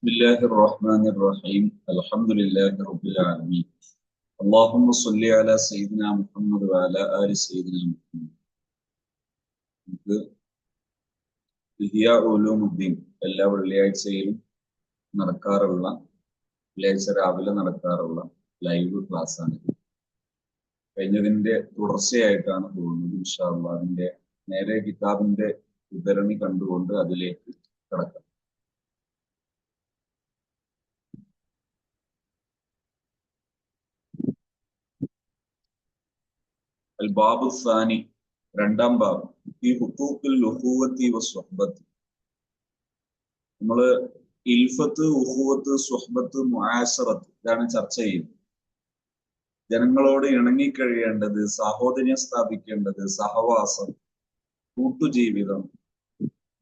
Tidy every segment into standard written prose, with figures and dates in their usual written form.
بسم الله الرحمن الرحيم الحمد لله رب العالمين اللهم صل على سيدنا محمد وعلى آل سيدنا محمد. ഇത് ഇഹ്യാ ഉലൂമുദ്ദീൻ എല്ലാ വെള്ളിയാഴ്ചയിലും നടക്കാറുള്ള വെള്ളിയാഴ്ച രാവിലെ നടക്കാറുള്ള ലൈവ് ക്ലാസ് ആണ്. കഴിഞ്ഞതിന്റെ തുടർച്ചയായിട്ടാണ് പോകുന്നത്. ഇൻഷാ അല്ലാഹ് അതിന്റെ നേരെ കിതാബിന്റെ വിവരണി കണ്ടുകൊണ്ട് അതിലേക്ക് കടക്കാം. അൽ ബാബു സാനി, രണ്ടാം ബാബ്, ഈ ഹുഖൂഖുൽ ഉഖൂവത്തി വസ്സുഹ്ബത്ത്. നമ്മള് ഇൽഫത്ത്, ഉഖൂവത്ത്, സുഹ്ബത്ത്, മുആശറത്ത് ഇതാണ് ചർച്ച ചെയ്യുന്നത്. ജനങ്ങളോട് ഇണങ്ങിക്കഴിയേണ്ടത്, സാഹോദര്യം സ്ഥാപിക്കേണ്ടത്, സഹവാസം, കൂട്ടുജീവിതം,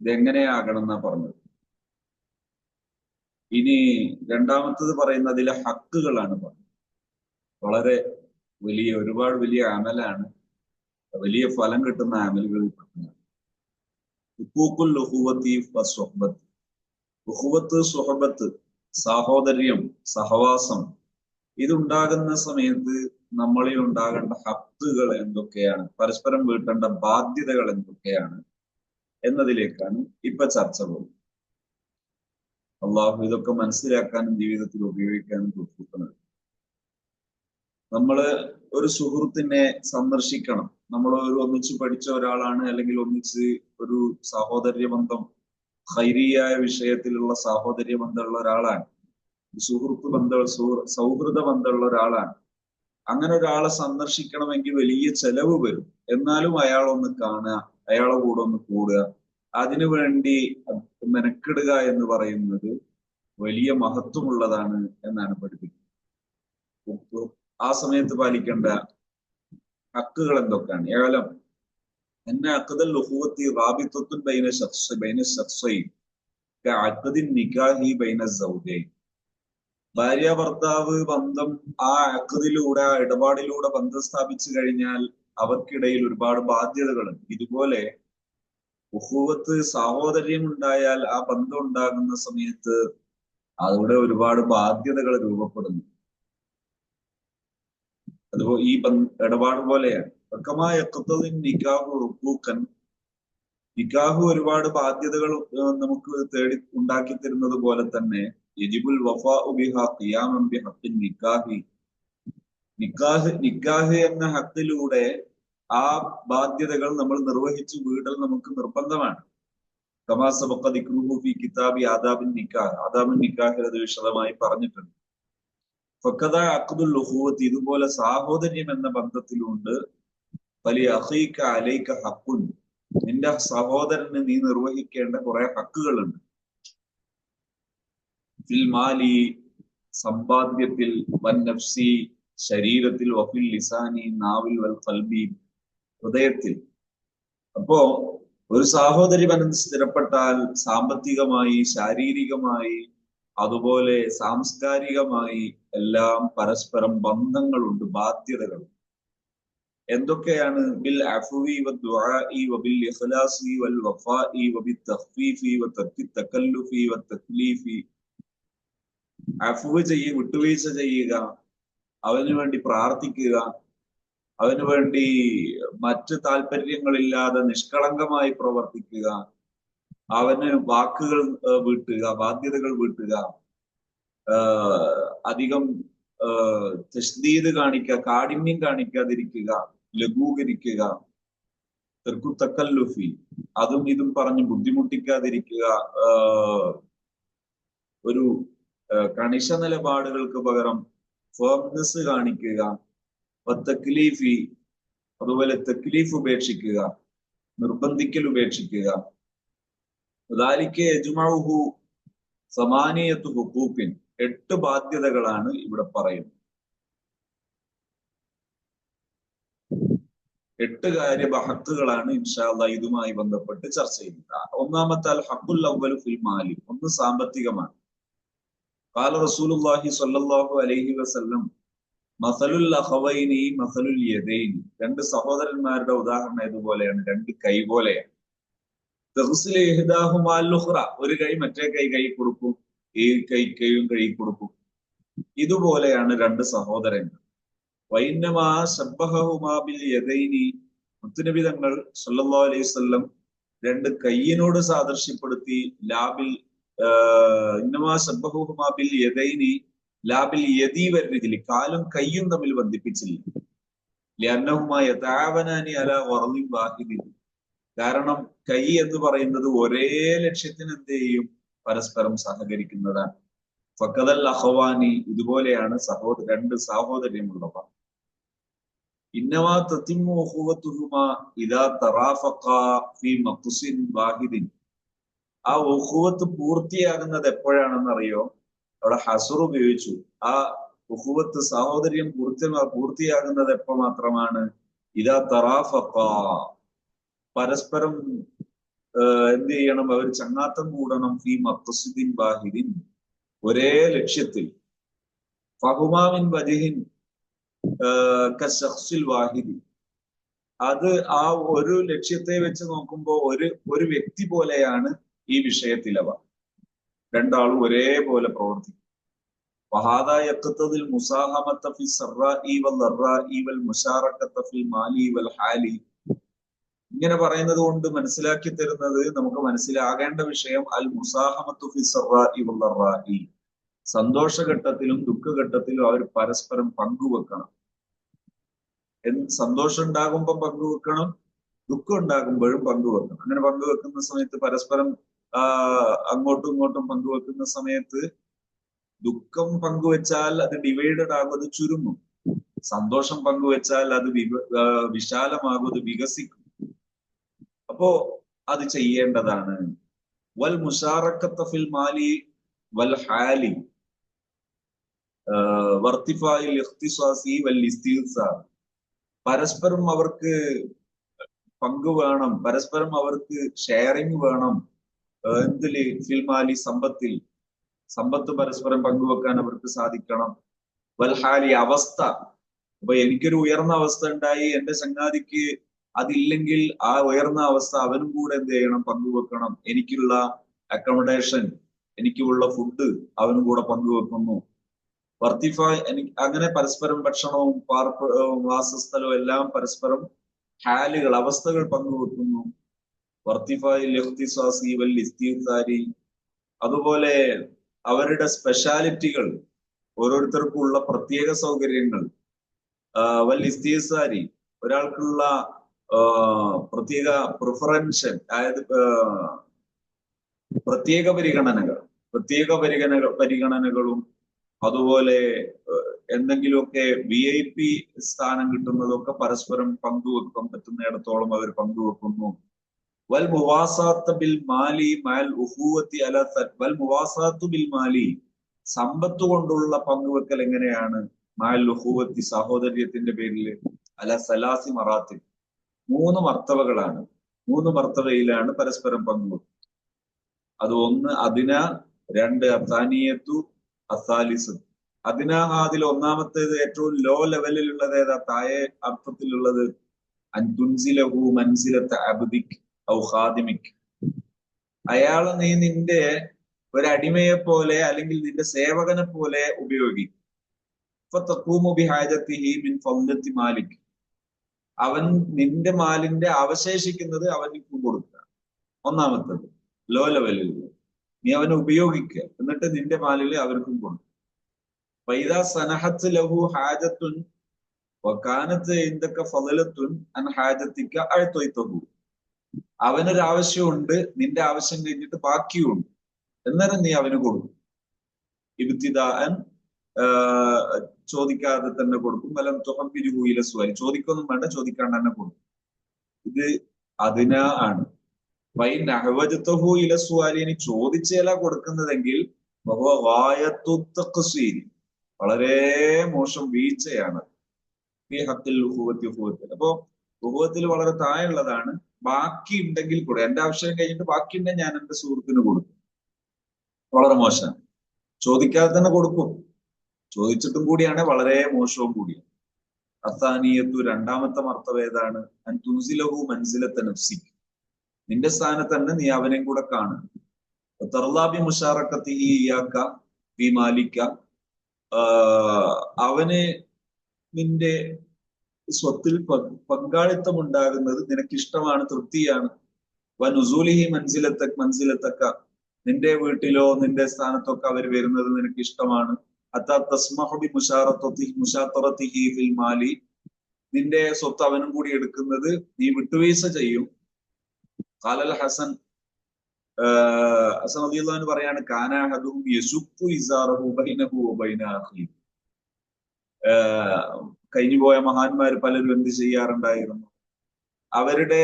ഇതെങ്ങനെയാകണം എന്നാ പറഞ്ഞത്. ഇനി രണ്ടാമത്തത് പറയുന്നത് അതിലെ ഹക്കുകളാണ് പറഞ്ഞത്. വളരെ ഒരുപാട് വലിയ അമലാണ്, വലിയ ഫലം കിട്ടുന്ന അമലുകളിൽ പെട്ടതാണ് ഹുഖൂഖുൽ ഉഖൂവത്തി വസ്സുഹ്ബത്ത്. ഉഖൂവത്ത്, സുഹബത്ത്, സാഹോദര്യം, സഹവാസം, ഇതുണ്ടാകുന്ന സമയത്ത് നമ്മളിൽ ഉണ്ടാകേണ്ട ഹക്കുകൾ എന്തൊക്കെയാണ്, പരസ്പരം വീട്ടേണ്ട ബാധ്യതകൾ എന്തൊക്കെയാണ് എന്നതിലേക്കാണ് ഇപ്പൊ ചർച്ച പോകുന്നത്. അള്ളാഹു ഇതൊക്കെ മനസ്സിലാക്കാനും ജീവിതത്തിൽ ഉപയോഗിക്കാനും തോന്നിക്കുന്നത്. നമ്മള് ഒരു സുഹൃത്തിനെ സന്ദർശിക്കണം. നമ്മൾ ഒന്നിച്ച് പഠിച്ച ഒരാളാണ്, അല്ലെങ്കിൽ ഒന്നിച്ച് ഒരു സാഹോദര്യ ബന്ധം, ഖൈരിയായ വിഷയത്തിലുള്ള സാഹോദര്യ ബന്ധമുള്ള ഒരാളാണ്, സുഹൃത്ത് ബന്ധം, സൗഹൃദ ബന്ധമുള്ള ഒരാളാണ്. അങ്ങനെ ഒരാളെ സന്ദർശിക്കണമെങ്കിൽ വലിയ ചെലവ് വരും. എന്നാലും അയാളൊന്ന് കാണുക, അയാളെ കൂടെ ഒന്ന് കൂടുക, അതിനു വേണ്ടി മെനക്കെടുക എന്ന് പറയുന്നത് വലിയ മഹത്വമുള്ളതാണ് എന്നാണ് പഠിപ്പിക്കുന്നത്. ആ സമയത്ത് പാലിക്കേണ്ട ഹക്കുകൾ എന്തൊക്കെയാണ്? ഏലം എന്നെ അഖദൽ ഉഖൂവത്തി റാബിത്തത്തുൻ ബൈന ശഖ്സൈൻ കഅഖദിൻ നികാഹി ബൈന സൗജൈൻ. ഭാര്യ ഭർത്താവ് ബന്ധം, ആ അഖദിലൂടെ, ആ ഇടപാടിലൂടെ ബന്ധം സ്ഥാപിച്ചു കഴിഞ്ഞാൽ അവർക്കിടയിൽ ഒരുപാട് ബാധ്യതകളുണ്ട്. ഇതുപോലെ ഉഖൂവത്ത്, സാഹോദര്യം ഉണ്ടായാൽ, ആ ബന്ധം ഉണ്ടാകുന്ന സമയത്ത് അവിടെ ഒരുപാട് ബാധ്യതകൾ രൂപപ്പെടുന്നു. അതുപോലെ ഈ ഇടപാട് പോലെയാണ്. നിക്കാഹ് ഒരുപാട് ബാധ്യതകൾ നമുക്ക് ഉണ്ടാക്കി തരുന്നത് പോലെ തന്നെ യജിബുൽ വഫാഉ ബിഹാ ഖിയാമൻ ബിഹഖ്ഖിൻ നിക്കാഹ് എന്ന ഹക്കിലൂടെ ആ ബാധ്യതകൾ നമ്മൾ നിർവഹിച്ചു വീടൽ നമുക്ക് നിർബന്ധമാണ്. കമാ സബഖ ദിക്റുഹു ഫീ കിതാബി ആദാബിൻ നിക്കാഹ്. ആദാബുൻ നിക്കാഹിൽ അത് വിശദമായി പറഞ്ഞിട്ടുണ്ട്. ഫഖദ അഖ്ദുൽ ഉഖൂവത്തി, ഇതുപോലെ സാഹോദര്യം എന്ന ബന്ധത്തിലുണ്ട് ഫലി അഖീക അലൈക ഹഖുൻ, നിന്റെ സഹോദരന് നീ നിർവഹിക്കേണ്ട കുറെ ഹക്കുകളുണ്ട്. ഫിൽ മാലി, സമ്പാദ്യത്തിൽ, വൻ നഫ്സി, ശരീരത്തിൽ, വഫിൽ ലിസാനി, നാവിൽ, വൽ ഖൽബി, ഹൃദയത്തിൽ. അപ്പോ ഒരു സാഹോദര്യ ബന്ധം സ്ഥിരപ്പെട്ടാൽ സാമ്പത്തികമായി, ശാരീരികമായി, അതുപോലെ സാംസ്കാരികമായി എല്ലാം പരസ്പരം ബന്ധങ്ങളുണ്ട്, ബാധ്യതകളുണ്ട്. എന്തൊക്കെയാണ്? ബിൽ അഫ്വി വദ്ദുആഇ വബിൽ ഇഖ്ലാസി വൽ വഫാഇ വബിത് തഖ്ഫീഫി വതർക്കി തകല്ലുഫി വതക്ലീഫി. അഫ്വ് ചെയ്യുക, വിട്ടുവീഴ്ച ചെയ്യുക, അവന് വേണ്ടി പ്രാർത്ഥിക്കുക, അവന് വേണ്ടി മറ്റ് താല്പര്യങ്ങളില്ലാതെ നിഷ്കളങ്കമായി പ്രവർത്തിക്കുക, അവന് വാക്കുകൾ വീട്ടുക, ബാധ്യതകൾ വീട്ടുക, അധികം തശ്ദീദ് കാണിക്കുക, കാഠിന്യം കാണിക്കാതിരിക്കുക, ലഘൂകരിക്കുക, തെർക്കു തക്കല്ലുഫി, അതും ഇതും പറഞ്ഞ് ബുദ്ധിമുട്ടിക്കാതിരിക്കുക, ഒരു കണിശ നിലപാടുകൾക്ക് പകരം ഫേംനെസ് കാണിക്കുക, തക്ലീഫി, അതുപോലെ തക്ലീഫ് ഉപേക്ഷിക്കുക, നിർബന്ധിക്കൽ ഉപേക്ഷിക്കുക. യജ്മഉഹു സമാനിയത്തു ഹുഖൂഖിൻ, 8 ബാധ്യതകളാണ് ഇവിടെ പറയുന്നത്. 8 ഹക്കുകളാണ് ഇൻഷാ അല്ലാഹ് ഇതുമായി ബന്ധപ്പെട്ട് ചർച്ച ചെയ്യുന്നത്. ഒന്നാമത്തെ അൽ ഹഖുൽ അവ്വലു ഫിൽ മാലി, ഒന്ന് സാമ്പത്തികമാണ്. ഖാല റസൂലുള്ളാഹി സ്വല്ലല്ലാഹു അലൈഹി വസല്ലം മസലുൽ അഖവൈനി മസലുൽ യദൈനി. 2 സഹോദരന്മാരുടെ ഉദാഹരണം ഇതുപോലെയാണ്, 2 കൈ പോലെയാണ്. തഗ്സിലു ഇഹ്ദാഹുമാ അൽ ഉഖ്റ, ഒരു കൈ മറ്റേ കൈ കൊടുക്കും. ഈ കൈയും കഴുകി കൊടുക്കും. ഇതുപോലെയാണ് രണ്ട് സഹോദരങ്ങൾ. വൈന്നമാ ശബ്ബഹുമാ ബിൽ യദൈനി, മുത്തുനബി തങ്ങൾ സല്ലല്ലാഹു അലൈഹി വസല്ലം രണ്ട് കയ്യിനോട് സാദൃശ്യപ്പെടുത്തി. ലാബിൽ ഇന്നമാ ശബ്ബഹുമാ ബിൽ യദൈനി ലാബിൽ യദി വരിജിലി, കാലും കയ്യും തമ്മിൽ ബന്ധിപ്പിച്ചില്ല. ലിഅന്നഹുമാ യതആവനാനി അലാ ഗർളിൻ വാഹിദിൻ, കാരണം കൈ എന്ന് പറയുന്നത് ഒരേ ലക്ഷ്യത്തിന് എന്ത് ചെയ്യും, പരസ്പരം സഹകരിക്കുന്നതാണ്. ഫഖദൽ അഖവാനി, ഇതുപോലെയാണ് രണ്ട് സഹോദര്യമുള്ളവർ. ഇന്നമാ തതിമ്മു ഉഖുവത്തുഹുമാ ഇദാ തറാഫഖാ ഫീ മഖ്സിൻ വാഹിദിൻ. ആ ഉഖുവത്ത് പൂർത്തിയാകുന്നത് എപ്പോഴാണെന്നറിയോ? അവിടെ ഹസുർ ഉപയോഗിച്ചു. ആ ഉഖുവത്ത് സഹോദര്യം പൂർത്തിയാകുന്നത് എപ്പോ മാത്രമാണ്? ഇദാ തറാഫഖാ, പരസ്പരം എന്ത് ചെയ്യണം, അവർ ചങ്ങാത്തം കൂടണം. ഫീ മഖ്സിദിൻ വാഹിദിൻ, ഒരേ ലക്ഷ്യത്തിൽ. ഫഹുമാ മിൻ വജ്ഹിൻ കശഖ്സിൽ വാഹിദി, അത് ആ ഒരു ലക്ഷ്യത്തെ വെച്ച് നോക്കുമ്പോൾ ഒരു വ്യക്തി പോലെയാണ് ഈ വിഷയത്തിൽ അവ രണ്ടാളും ഒരേപോലെ പ്രവർത്തിക്കും. വഹാദാ യഖ്തദിൽ മുസാഹമത ഫി സർറാഇ വൽ ദർറാഇ വൽ മുശാറകത ഫിൽ മാലി വൽ ഹാലി. ഇങ്ങനെ പറയുന്നത് കൊണ്ട് മനസ്സിലാക്കി തരുന്നത്, നമുക്ക് മനസ്സിലാകേണ്ട വിഷയം അൽ മുസാഹമത്തു ഫി സർറാഇ വൽ ദർറാഇ, സന്തോഷഘട്ടത്തിലും ദുഃഖഘട്ടത്തിലും അവർ പരസ്പരം പങ്കുവെക്കണം. സന്തോഷം ഉണ്ടാകുമ്പോൾ പങ്കുവെക്കണം, ദുഃഖം ഉണ്ടാകുമ്പോഴും പങ്കുവെക്കണം. അങ്ങനെ പങ്കുവെക്കുന്ന സമയത്ത് പരസ്പരം അങ്ങോട്ടും ഇങ്ങോട്ടും പങ്കുവെക്കുന്ന സമയത്ത് ദുഃഖം പങ്കുവെച്ചാൽ അത് ഡിവൈഡഡ് ആകും, അത് ചുരുങ്ങും. സന്തോഷം പങ്കുവെച്ചാൽ അത് വിശാലമാകും, അത് വികസിക്കും. അപ്പോ അത് ചെയ്യേണ്ടതാണ്. വൽ മുശാറക്കത്ത ഫിൽ മാലി വൽ ഹാലി വർത്തിഫായിൽ ഇഖ്തിസാസി വൽ ഇസ്തിഗ്സാർ, പരസ്പരം അവർക്ക് പങ്ക് വേണം, പരസ്പരം അവർക്ക് ഷെയറിങ് വേണം. എന്തില്? ഫിൽമാലി, സമ്പത്ത് പരസ്പരം പങ്കുവെക്കാൻ അവർക്ക് സാധിക്കണം. വൽഹാലി, അവസ്ഥ. അപ്പൊ എനിക്കൊരു ഉയർന്ന അവസ്ഥ ഉണ്ടായി, എന്റെ ചങ്ങാതിക്ക് അതില്ലെങ്കിൽ ആ ഉയർന്ന അവസ്ഥ അവനും കൂടെ എന്ത് ചെയ്യണം, പങ്കുവെക്കണം. എനിക്കുള്ള അക്കോമഡേഷൻ, എനിക്കുള്ള ഫുഡ് അവനും കൂടെ പങ്കുവെക്കുന്നു. വർത്തിഫ, അങ്ങനെ പരസ്പരം ഭക്ഷണവും വാസസ്ഥലവും എല്ലാം പരസ്പരം ഹാലുകൾ, അവസ്ഥകൾ പങ്കുവെക്കുന്നു. വർത്തിഫായിൽ ഇഖ്തിസാസി വൽ ഇസ്തിഗ്സാരി, അതുപോലെ അവരുടെ സ്പെഷ്യാലിറ്റികൾ, ഓരോരുത്തർക്കും ഉള്ള പ്രത്യേക സൗകര്യങ്ങൾ. വൽ ഇസ്തിഗ്സാരി, ഒരാൾക്കുള്ള പ്രത്യേക പ്രിഫറൻഷൻ, അതായത് പ്രത്യേക പരിഗണനകളും അതുപോലെ എന്തെങ്കിലുമൊക്കെ VIP സ്ഥാനം കിട്ടുന്നതൊക്കെ പരസ്പരം പങ്കുവെക്കാൻ പറ്റുന്നിടത്തോളം അവർ പങ്കുവെക്കുന്നു. വൽ മുവാസാത്ത് ബിൽ മാലി മഅൽ ഉഖുവത്തി അല വൽ മുവാസാത്തു ബിൽ മാലി, സമ്പത്ത് കൊണ്ടുള്ള പങ്കുവെക്കൽ എങ്ങനെയാണ്? മഅൽ ഉഖുവത്തി, സഹോദര്യത്തിന്റെ പേരിൽ അല സലാസി മറാത്തിബ്, 3 മർത്തബകളാണ്. 3 മർത്തബയിലാണ് പരസ്പരം പങ്കുവെക്കുന്നത്. അത് 1 അദിന, 2 അസാനിയത്തു, അസാലിസ്. അതിൽ ഒന്നാമത്തേത് ഏറ്റവും ലോ ലെവലിലുള്ളത് ഏതാ? താഴെ അർത്ഥത്തിലുള്ളത്. അൻതുൻസിലഹു മൻസിലത്ത അബ്ദിക് ഔ ഖാദിമിക്, അയാളെ നീ നിന്റെ ഒരു അടിമയെ പോലെ അല്ലെങ്കിൽ നിന്റെ സേവകനെ പോലെ ഉപയോഗിക്കും. ഫതഖൂമു ബിഹാജതിഹി മിൻ ഫളത്തി മാലിക്, അവൻ നിന്റെ മാലിന്റെ അവശേഷിക്കുന്നത് അവനിക്ക് കൊടുക്കുക. ഒന്നാമത്തത് ലോ ലെവലിൽ നീ അവനെ ഉപയോഗിക്കുക, എന്നിട്ട് നിന്റെ മാലിൽ അവർക്കും കൊടുക്കുക. ഫൈദാ സനഹത്ത് ലഹു ഹാജത്തുൻ വകാനത്ത് ഇൻദക ഫളലത്തുൻ അൻ ഹാജതിക അഅതൈതഹു, അവനൊരാവശ്യമുണ്ട്, നിന്റെ ആവശ്യം കഴിഞ്ഞിട്ട് ബാക്കിയുണ്ട്, അന്നേരം നീ അവന് കൊടുക്കും. ഇബ്തിദാഅൻ, ചോദിക്കാതെ തന്നെ കൊടുക്കും. വലം തുഹബ്ബിരുഹു ഇല സുഅൽ, ചോദിക്കൊന്നും വേണ്ട, ചോദിക്കാണ്ട് തന്നെ കൊടുക്കും. ഇത് അതിനാ ആണ്. വൈൻ അഹ്വജതഹു ഇല സുഅലി, ഇനി ചോദിച്ചേല കൊടുക്കുന്നതെങ്കിൽ വഹുവ ഗായത്തു തഖ്സീരി, വളരെ മോശം വീഴ്ചയാണ്. ഈ ഹഖിൽ ഉഖുവത്തി, അപ്പോ ഉഖുവത്തിൽ വളരെ താഴെയുള്ളതാണ്. ബാക്കി ഉണ്ടെങ്കിൽ കൂടെ, എന്റെ ആവശ്യം കഴിഞ്ഞിട്ട് ബാക്കി ഉണ്ടെങ്കിൽ ഞാൻ എന്റെ സുഹൃത്തിന് കൊടുക്കും, വളരെ മോശമാണ്. ചോദിക്കാതെ തന്നെ കൊടുക്കും, ചോദിച്ചിട്ടും കൂടിയാണ് വളരെ മോശവും കൂടിയാണ്. അസാനിയത്തു, രണ്ടാമത്തെ മർത്തബ ഏതാണ്? അൻ തുൻസിലഹു മൻസിലത്ത നഫ്സിക്, നിന്റെ സ്ഥാനത്ത് തന്നെ നീ അവനെയും കൂടെ കാണും. തർലാബി മുഷാറക്കത്തി ഇയാക്ക ഫി മാലിക്ക, അവന് നിന്റെ സ്വത്തിൽ പങ്കാളിത്തം ഉണ്ടാകുന്നത് നിനക്കിഷ്ടമാണ്, തൃപ്തിയാണ്. വനുസൂലിഹി മൻസിലത്തക്ക, നിന്റെ വീട്ടിലോ നിന്റെ സ്ഥാനത്തൊക്കെ അവർ വരുന്നത് നിനക്ക് ഇഷ്ടമാണ്. അത്താ തസ്മഹുബി മുഷാത്തറത്തിഹി ഫിൽ മാലി, നിന്റെ സ്വത്ത് അവനും കൂടി എടുക്കുന്നത് നീ വിട്ടുവീഴ്ച ചെയ്യും. ഖാലൽ ഹസൻ, ഹസൻ റളിയല്ലാഹു അൻഹു പറയാണ്, കാന അഹദുഹും യസുഖു ഇസാറഹു ബൈനഹു വബൈന അഖീ, കഴിഞ്ഞുപോയ മഹാന്മാർ പലരും എന്ത് ചെയ്യാറുണ്ടായിരുന്നു, അവരുടെ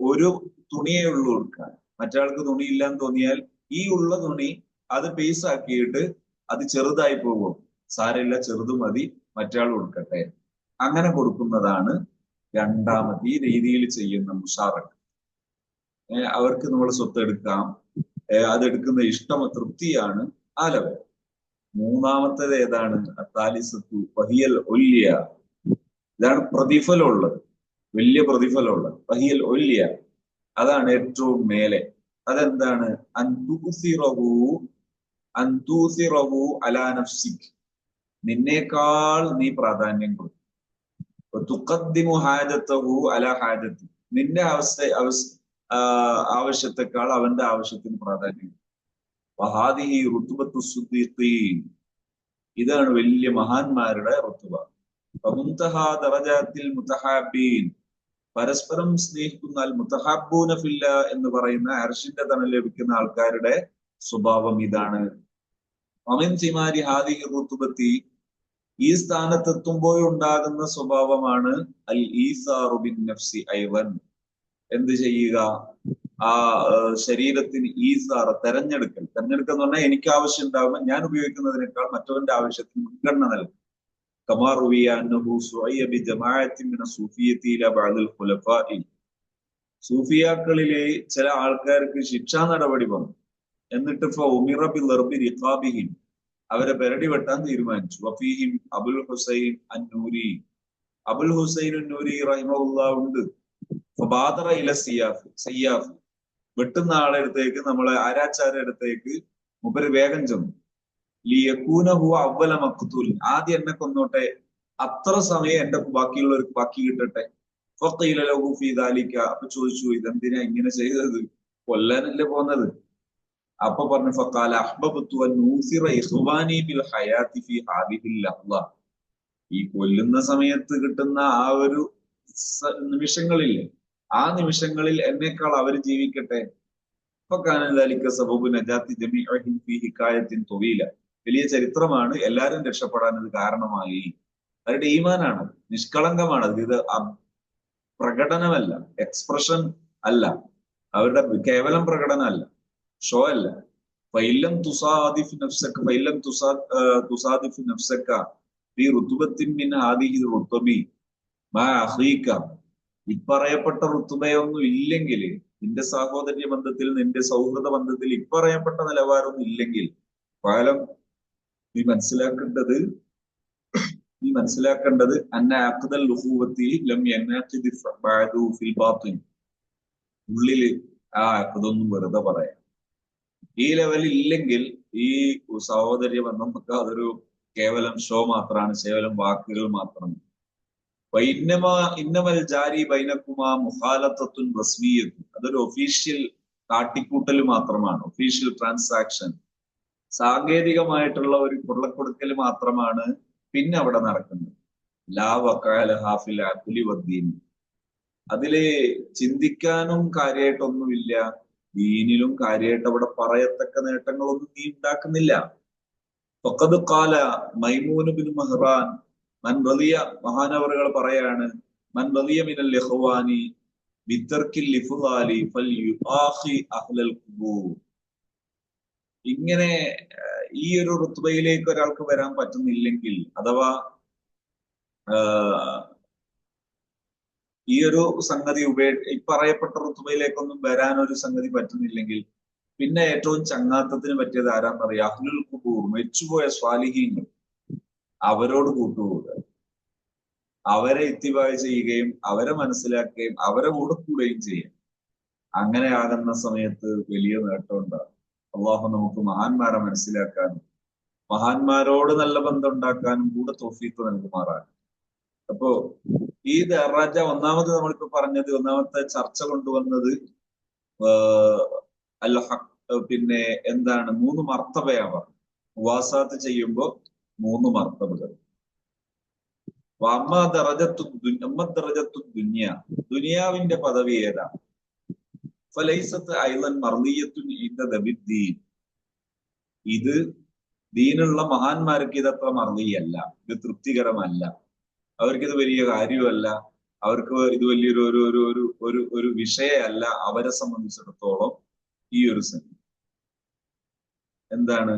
ഒരു തുണിയേ ഉള്ളൂ എടുക്കാൻ, മറ്റയാൾക്ക് തുണിയില്ലാന്ന് തോന്നിയാൽ ഈ ഉള്ള തുണി അത് പീസാക്കിയിട്ട് അത് ചെറുതായി പോകും, സാരമില്ല ചെറുത് മതി മറ്റയാൾ കൊടുക്കട്ടെ, അങ്ങനെ കൊടുക്കുന്നതാണ് രണ്ടാമത്തെ ഈ രീതിയിൽ ചെയ്യുന്ന മുഷാറക്ക്. അവർക്ക് നമ്മൾ സ്വത്ത് എടുക്കാം, അതെടുക്കുന്ന ഇഷ്ടം തൃപ്തിയാണ് ആ ലെവൽ. മൂന്നാമത്തേത് ഏതാണ്? താലിസത്തു വഹിയൽ ഒല്യ, ഇതാണ് പ്രതിഫലമുള്ളത്, വലിയ പ്രതിഫലമുള്ളത്. വഹിയൽ ഒല്യ, അതാണ് ഏറ്റവും മേലെ. അതെന്താണ്? അൻതൂസിറഹു അലാ നഫ്സിക്, നിന്നേക്കാൾ നീ പ്രാധാന്യം കൊടുക്കും. തുഖദ്ദിമു ഹാജത്തഹു അലാ ഹാജത്തി, നിന്റെ ആവശ്യത്തെക്കാൾ അവന്റെ ആവശ്യത്തിന് പ്രാധാന്യം. വഹാദിഹി റുത്ബത്തു സുദ്ദീഖീൻ, ഇതാണ് വലിയ മഹാന്മാരുടെ റുത്ബ. വമുൻതഹാ ദറജാത്തിൽ മുതഹാബീൻ, പരസ്പരം സ്നേഹിക്കുന്ന അൽ മുതഹാബൂന ഫില്ല എന്ന് പറയുന്ന അർശിന്റെ തണൽ ലഭിക്കുന്ന ആൾക്കാരുടെ സ്വഭാവം ഇതാണ്. വമിൻ സിമാരി ഹാദിഹി റുത്ബത്തി, ഈ സ്ഥാനത്തെത്തുമ്പോഴുണ്ടാകുന്ന സ്വഭാവമാണ് അൽ ഈസാറു ബിൻ നഫ്സി ഐവൻ, എന്ത് ചെയ്യുക, ആ ശരീരത്തിന് ഈസാർ, തെരഞ്ഞെടുക്കൽ എന്ന് പറഞ്ഞാൽ എനിക്ക് ആവശ്യം ഉണ്ടാകുമ്പോൾ ഞാൻ ഉപയോഗിക്കുന്നതിനേക്കാൾ മറ്റവന്റെ ആവശ്യത്തിന് മുൻഗണന നൽകും. കമാ റുവിയ അന്നഹു സുഅയ്യ ബി ജമാഅത്തിൻ മിന സൂഫിയ്യത്തി ഇലാ ബഅദിൽ ഖുലഫാഇ, സൂഫിയാക്കളിലെ ചില ആൾക്കാർക്ക് ശിക്ഷാ നടപടി വന്നു, എന്നിട്ട് ഫഉമിറ ബിൽ ദർബി റിഖാബിഹിം, അവരെ പെരടി വെട്ടാൻ തീരുമാനിച്ചു. വഫീഹിം അബുൽ ഹുസൈൻ അന്നൂരി, അബുൽ ഹുസൈൻ അന്നൂരി റഹിമഹുല്ലാഹ് ഉണ്ട്. ഫബാദറ ഇല സയ്യാഫ്, വെട്ടുന്ന ആളെ അടുത്തേക്ക്, നമ്മളെ ആരാച്ചാരുടെ അടുത്തേക്ക് മൂപ്പര് വേഗം ചെന്നു. ലിയകൂനഹു അവ്വല മഖ്തൂൽ, ആദ്യം എന്നെ കൊന്നോട്ടെ, അത്ര സമയം എന്റെ ബാക്കിയുള്ളവർക്ക് ബാക്കി കിട്ടട്ടെ. ഫഖീല ലഹു ഫീ ദാലിക, അപ്പൊ ചോദിച്ചു ഇതെന്തിനാ ഇങ്ങനെ ചെയ്തത്, കൊല്ലാനല്ലേ പോന്നത്? അപ്പൊ പറഞ്ഞു ഫഖാല അഹ്ബബ്തു അൻ നൂസിറ ഇഖ്വാനി ബിൽ ഹയാതി ഫീ ഹാദിഹിൽ ലഹ്ള, ഈ കൊല്ലുന്ന സമയത്ത് കിട്ടുന്ന ആ ഒരു നിമിഷങ്ങളില്ലേ, ആ നിമിഷങ്ങളിൽ എന്നേക്കാൾ അവർ ജീവിക്കട്ടെ. വലിയ ചരിത്രമാണ്, എല്ലാരും രക്ഷപ്പെടാൻ ഇത് കാരണമായി. അവരുടെ ഈമാനാണ്, നിഷ്കളങ്കമാണ്, ഇത് പ്രകടനമല്ല, എക്സ്പ്രഷൻ അല്ല, അവരുടെ കേവലം പ്രകടനമല്ല, ഷോ അല്ല. ഫൈലം തുസാദിഫ് നഫ്സക, ഫൈലം തുസാദിഫ് നഫ്സക ഫീ റുത്ബത്തിൻ മിൻ ഹാദിഹി റുത്ബി മാ അഖീക, ഇപ്പറയപ്പെട്ട റുത്ബയൊന്നും ഇല്ലെങ്കിൽ, നിന്റെ സാഹോദര്യ ബന്ധത്തിൽ, നിന്റെ സൗഹൃദ ബന്ധത്തിൽ ഇപ്പറയപ്പെട്ട നിലവാരമൊന്നും ഇല്ലെങ്കിൽ, ഫലം നീ മനസ്സിലാക്കേണ്ടത് അന്ന അഖ്ദൽ ലുഹൂവത്തി ലം യനാഖിദ് ബഅദു ഫിൽ ബാത്തിൻ, ഉള്ളില് ആ അഖ്ദൊന്നും വെറുതെ പറയാം. ഈ ലെവലിൽ ഇല്ലെങ്കിൽ ഈ സഹോദര്യ ബന്ധം ഒക്കെ അതൊരു കേവലം ഷോ മാത്രമാണ്, കേവലം വാക്കുകൾ മാത്രമാണ്. ഇന്നമൽ ജാരി ബൈനക്കുമാ മുഖാലത്തത്തുൻ റസ്മിയത്തുൻ, അതൊരു ഒഫീഷ്യൽ കാട്ടിക്കൂട്ടൽ മാത്രമാണ്, ഒഫീഷ്യൽ ട്രാൻസാക്ഷൻ, സാങ്കേതികമായിട്ടുള്ള ഒരു കൊള്ളക്കൊടുക്കൽ മാത്രമാണ് പിന്നെ അവിടെ നടക്കുന്നത്. ലാ വഖഅല ഹാഫിൽ അഖ്ലി വദ്ദീൻ, അതില് ചിന്തിക്കാനും കാര്യമായിട്ടൊന്നുമില്ല, ദീനിലും കാര്യമായിട്ട് അവിടെ പറയത്തക്ക നേട്ടങ്ങളൊന്നും നീ ഉണ്ടാക്കുന്നില്ല. ഫഖദ് ഖാല മൈമൂൻ ബിൻ മഹ്റാൻ മൻ റളിയ, മഹാനവറുകൾ പറയാണ്, മൻ റളിയ മിനൽ ഇഖ്വാനി ബിതർക്കിൽ ഇഫ്ളാലി ഫൽയുആഖി അഹ്ലൽ ഖുബൂർ. ഇങ്ങനെ ഈ ഒരു റുത്ബയിലേക്ക് ഒരാൾക്ക് വരാൻ പറ്റുന്നില്ലെങ്കിൽ, അഥവാ ഈ ഒരു സംഗതി പറയപ്പെട്ട റുത്ബയിലേക്കൊന്നും വരാൻ ഒരു സംഗതി പറ്റുന്നില്ലെങ്കിൽ, പിന്നെ ഏറ്റവും ചങ്ങാത്തത്തിന് പറ്റിയത് ആരാന്നറിയാം? അഹ്ലുൽ ഖുബൂർ, മരിച്ചുപോയ സ്വാലിഹീങ്ങൾ, അവരോട് കൂട്ടുപോവുക, അവരെ ഇത്തിബാഅ് ചെയ്യുകയും അവരെ മനസ്സിലാക്കുകയും അവരെ കൂടെ കൂടുകയും ചെയ്യാം. അങ്ങനെ ആകുന്ന സമയത്ത് വലിയ നേട്ടം ഉണ്ടാകും. അള്ളാഹു നമുക്ക് മഹാന്മാരെ മനസ്സിലാക്കാനും മഹാന്മാരോട് നല്ല ബന്ധം ഉണ്ടാക്കാനും കൂടെ തൗഫീഖ് നൽകുമാറാണ്. അപ്പോ ഈ ദറജ ഒന്നാമത് നമ്മളിപ്പോ പറഞ്ഞത്, ഒന്നാമത്തെ ചർച്ച കൊണ്ടുവന്നത് അൽ ഹഖ്, പിന്നെ എന്താണ് 3 മർത്തബയാണ്. മുവാസാത്ത് ചെയ്യുമ്പോ 3 മർത്തബകൾ. ദുനിയാവിന്റെ പദവി ഏതാ? ഫലൈസത്ത് ഐളൻ മർദിയത്തുൻ ഇൻദ ദബിദ്ദീൻ. ഇത് ദീനുള്ള മഹാന്മാർക്ക് ഇതത്ര മർദിയല്ല, ഇത് തൃപ്തികരമല്ല, അവർക്കിത് വലിയ കാര്യമല്ല, അവർക്ക് ഇത് വലിയൊരു ഒരു ഒരു ഒരു ഒരു ഒരു വിഷയമല്ല. അവരെ സംബന്ധിച്ചിടത്തോളം ഈ ഒരു സംഗതി എന്താണ്?